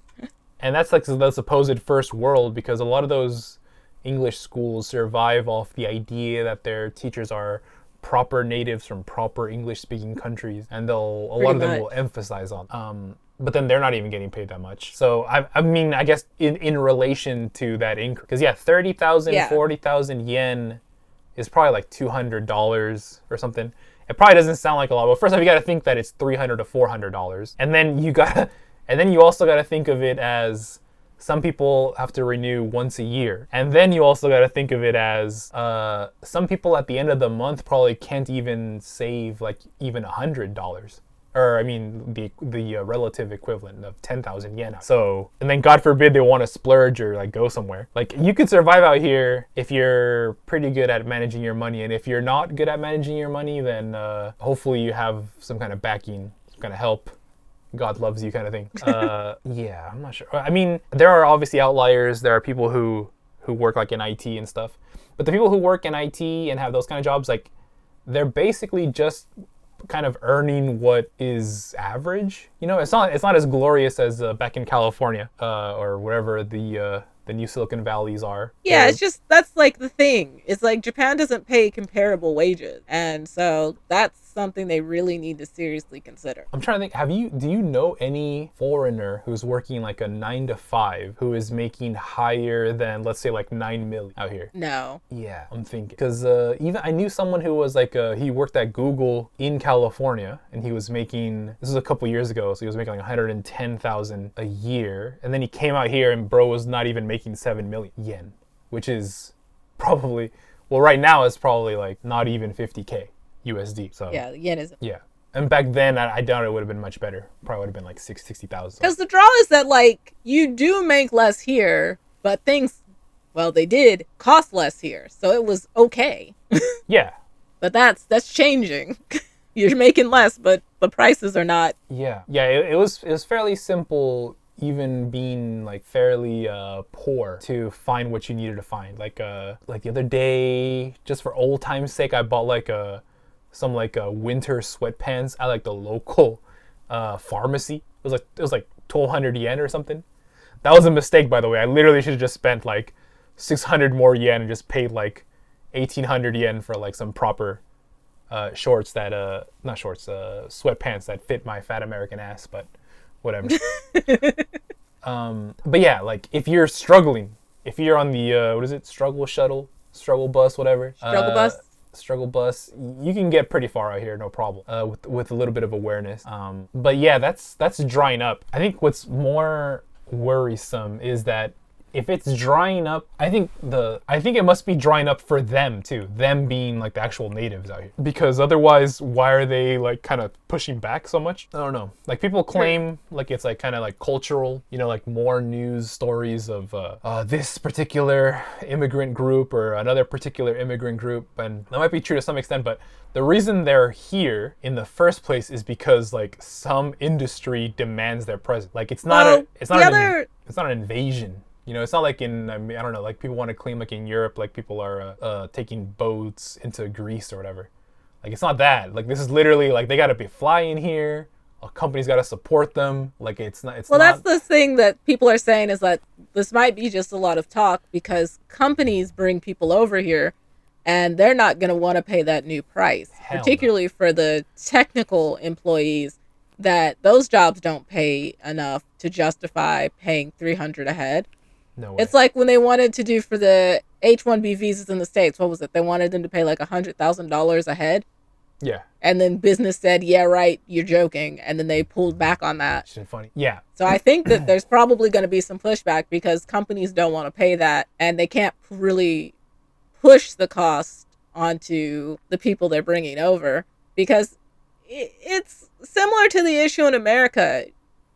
And that's like the supposed first world, because a lot of those English schools survive off the idea that their teachers are proper natives from proper English-speaking countries, and a lot of them will emphasize on. But then they're not even getting paid that much. So I mean, I guess in relation to that increase, because 30,000, 40,000 yen is probably like $200 or something. It probably doesn't sound like a lot, but first off, you got to think that it's $300 to $400, and then you also got to think of it as some people have to renew once a year, and then you also got to think of it as some people at the end of the month probably can't even save like even $100. Or I mean, the relative equivalent of 10,000 yen. So, and then God forbid they want to splurge or like go somewhere. Like, you could survive out here if you're pretty good at managing your money, and if you're not good at managing your money, then hopefully you have some kind of backing, some kind of help. God loves you kind of thing. Yeah, I'm not sure. I mean, there are obviously outliers. There are people who work like in IT and stuff, but the people who work in IT and have those kind of jobs, like, they're basically just kind of earning what is average. You know, it's not as glorious as back in California or wherever the new Silicon Valleys are. Yeah, it's just, that's like the thing. It's like Japan doesn't pay comparable wages, and so that's something they really need to seriously consider. I'm trying to think, do you know any foreigner who's working like a 9-to-5 who is making higher than, let's say, like 9 million out here? No. Yeah, I'm thinking, because even I knew someone who was like he worked at Google in California, and he was making, this was a couple years ago, so he was making like 110,000 a year, and then he came out here and bro was not even making 7 million yen, which is probably, well, right now it's probably like not even 50K USD. So yeah, the yen isn't. Yeah, and back then I doubt it would have been much better. Probably would have been like 60,000. Because the draw is that, like, you do make less here, but things, well, they did cost less here, so it was okay. Yeah, but that's changing. You're making less, but the prices are not. Yeah, it was fairly simple, even being like fairly poor, to find what you needed to find. Like the other day, just for old time's sake, I bought like some winter sweatpants at like the local pharmacy. It was like 1,200 yen or something. That was a mistake, by the way. I literally should have just spent like 600 more yen and just paid like 1,800 yen for like some proper shorts that not shorts, sweatpants that fit my fat American ass, but whatever. But yeah, like, if you're struggling, if you're on the what is it, struggle bus, whatever, struggle bus, you can get pretty far out here, no problem, with a little bit of awareness. But yeah, that's drying up. I think what's more worrisome is that if it's drying up, I think it must be drying up for them too, them being like the actual natives out here, because otherwise why are they like kind of pushing back so much? I don't know. Like, people claim like it's like kind of like cultural, you know, like more news stories of this particular immigrant group or another particular immigrant group, and that might be true to some extent, but the reason they're here in the first place is because like some industry demands their presence. Like, it's not an invasion. You know, it's not like in, I mean, I don't know, like people want to claim like in Europe, like people are taking boats into Greece or whatever. Like, it's not that. Like, this is literally like they got to be flying here. A company's got to support them. Like, it's not. Well, that's the thing that people are saying, is that this might be just a lot of talk, because companies bring people over here and they're not going to want to pay that new price, particularly for the technical employees, that those jobs don't pay enough to justify paying $300 a head. No way. It's like when they wanted to do for the H-1B visas in the States, what was it? They wanted them to pay like $100,000 a head. Yeah. And then business said, yeah, right, you're joking. And then they pulled back on that. It's funny. Yeah. So I think that there's probably going to be some pushback, because companies don't want to pay that, and they can't really push the cost onto the people they're bringing over, because it's similar to the issue in America.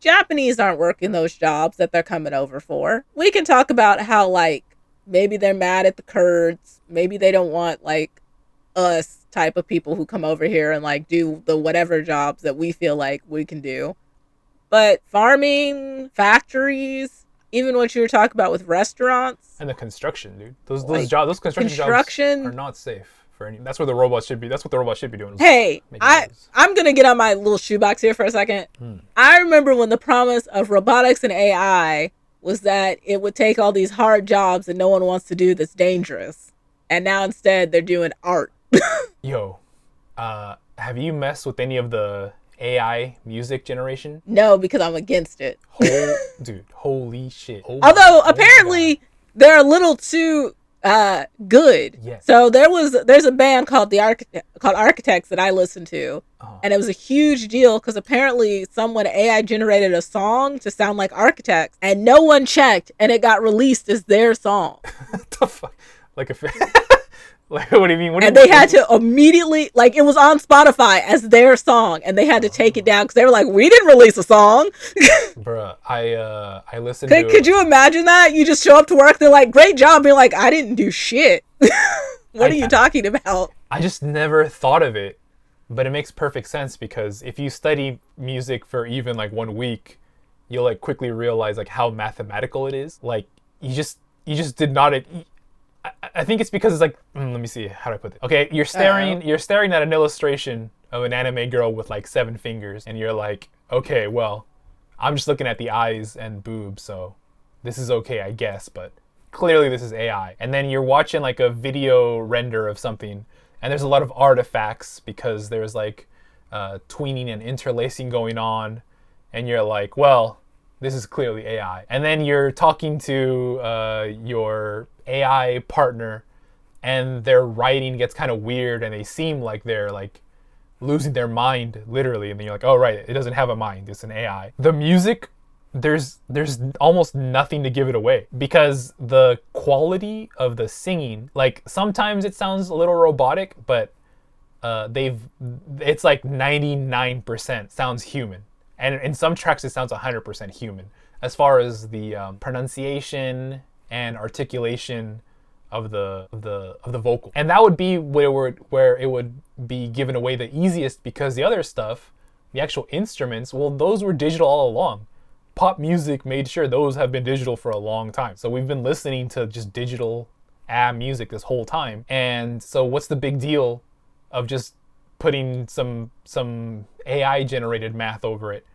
Japanese aren't working those jobs that they're coming over for. We can talk about how, like, maybe they're mad at the Kurds. Maybe they don't want, like, us type of people who come over here and, like, do the whatever jobs that we feel like we can do. But farming, factories, even what you were talking about with restaurants. And the construction, dude. Those construction jobs are not safe. That's where the robots should be. That's what the robots should be doing. Hey, I'm going to get on my little shoebox here for a second. I remember when the promise of robotics and AI was that it would take all these hard jobs that no one wants to do that's dangerous. And now instead they're doing art. Yo, have you messed with any of the AI music generation? No, because I'm against it. Dude, holy shit. Although apparently they're a little too good. Yes. So there's a band called Architects that I listened to, and it was a huge deal because apparently someone AI generated a song to sound like Architects, and no one checked, and it got released as their song. What the fuck? Like like, what do you mean? And they had to immediately, like, it was on Spotify as their song, and they had to take it down because they were like, we didn't release a song. Bruh, I listened to... Could you imagine that? You just show up to work, they're like, great job. You're like, I didn't do shit. What are you talking about? I just never thought of it, but it makes perfect sense because if you study music for even like 1 week, you'll like quickly realize like how mathematical it is. Like you just did not... I think it's because it's like, let me see, how do I put it? Okay, you're staring at an illustration of an anime girl with like 7 fingers, and you're like, okay, well, I'm just looking at the eyes and boobs, so this is okay, I guess, but clearly this is AI. And then you're watching like a video render of something, and there's a lot of artifacts because there's like tweening and interlacing going on, and you're like, well, this is clearly AI. And then you're talking to your AI partner, and their writing gets kind of weird, and they seem like they're like losing their mind, literally. And then you're like, oh right, it doesn't have a mind, it's an AI. The music, there's almost nothing to give it away because the quality of the singing, like sometimes it sounds a little robotic, but it's like 99% sounds human. And in some tracks, it sounds 100% human as far as the pronunciation and articulation of the vocal. And that would be where it would be given away the easiest because the other stuff, the actual instruments, well, those were digital all along. Pop music made sure those have been digital for a long time. So we've been listening to just digital music this whole time. And so what's the big deal of just putting some AI generated math over it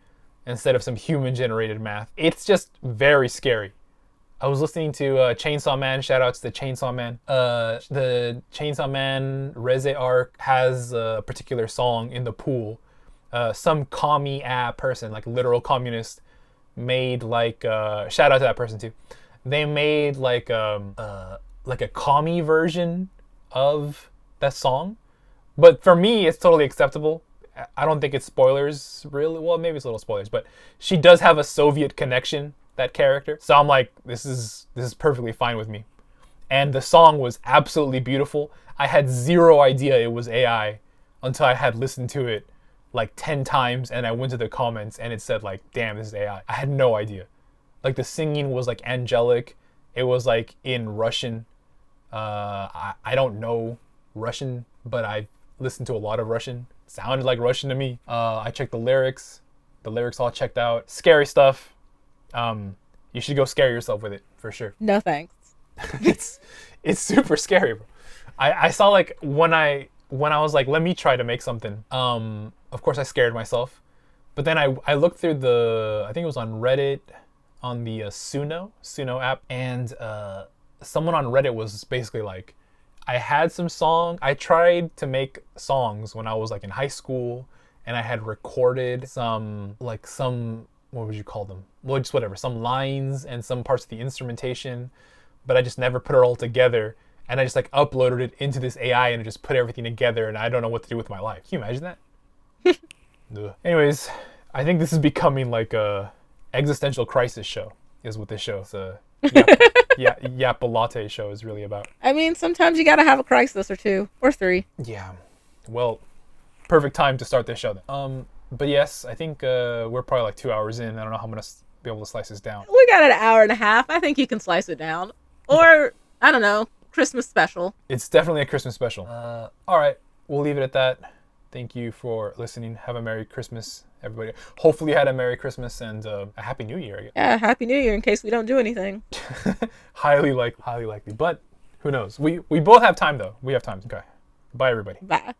instead of some human generated math? It's just very scary. I was listening to Chainsaw Man, shout outs to Chainsaw Man. The Chainsaw Man Reze arc has a particular song in the pool. Some commie person, like literal communist, made like, shout out to that person too. They made like a commie version of that song. But for me, it's totally acceptable. I don't think it's spoilers, really. Well, maybe it's little spoilers, but she does have a Soviet connection, that character. So I'm like, this is perfectly fine with me. And the song was absolutely beautiful. I had zero idea it was AI until I had listened to it like 10 times and I went to the comments and it said like, damn, this is AI. I had no idea. Like the singing was like angelic. It was like in Russian. I don't know Russian, but I listened to a lot of Russian. It sounded like Russian to me. I checked the lyrics. The lyrics all checked out. Scary stuff. You should go scare yourself with it for sure. No thanks. It's super scary, bro. I saw like when I was like, let me try to make something. Of course I scared myself, but then I looked through I think it was on Reddit, on the Suno app, and someone on Reddit was basically like, I tried to make songs when I was like in high school, and I had recorded some what would you call them? Well, just whatever, some lines and some parts of the instrumentation, but I just never put it all together. And I just like uploaded it into this AI and it just put everything together, and I don't know what to do with my life. Can you imagine that? Anyways, I think this is becoming like a existential crisis show, is what this show is. Yapalate show is really about. I mean, sometimes you gotta have a crisis or 2 or 3. Yeah. Well, perfect time to start this show then. But yes, I think we're probably like 2 hours in. I don't know how I'm going to be able to slice this down. We got an hour and a half. I think you can slice it down. Or, I don't know, Christmas special. It's definitely a Christmas special. All right, we'll leave it at that. Thank you for listening. Have a Merry Christmas, everybody. Hopefully you had a Merry Christmas and a Happy New Year, I guess. Yeah, Happy New Year in case we don't do anything. Highly likely. But who knows? We both have time, though. We have time. Okay. Bye, everybody. Bye.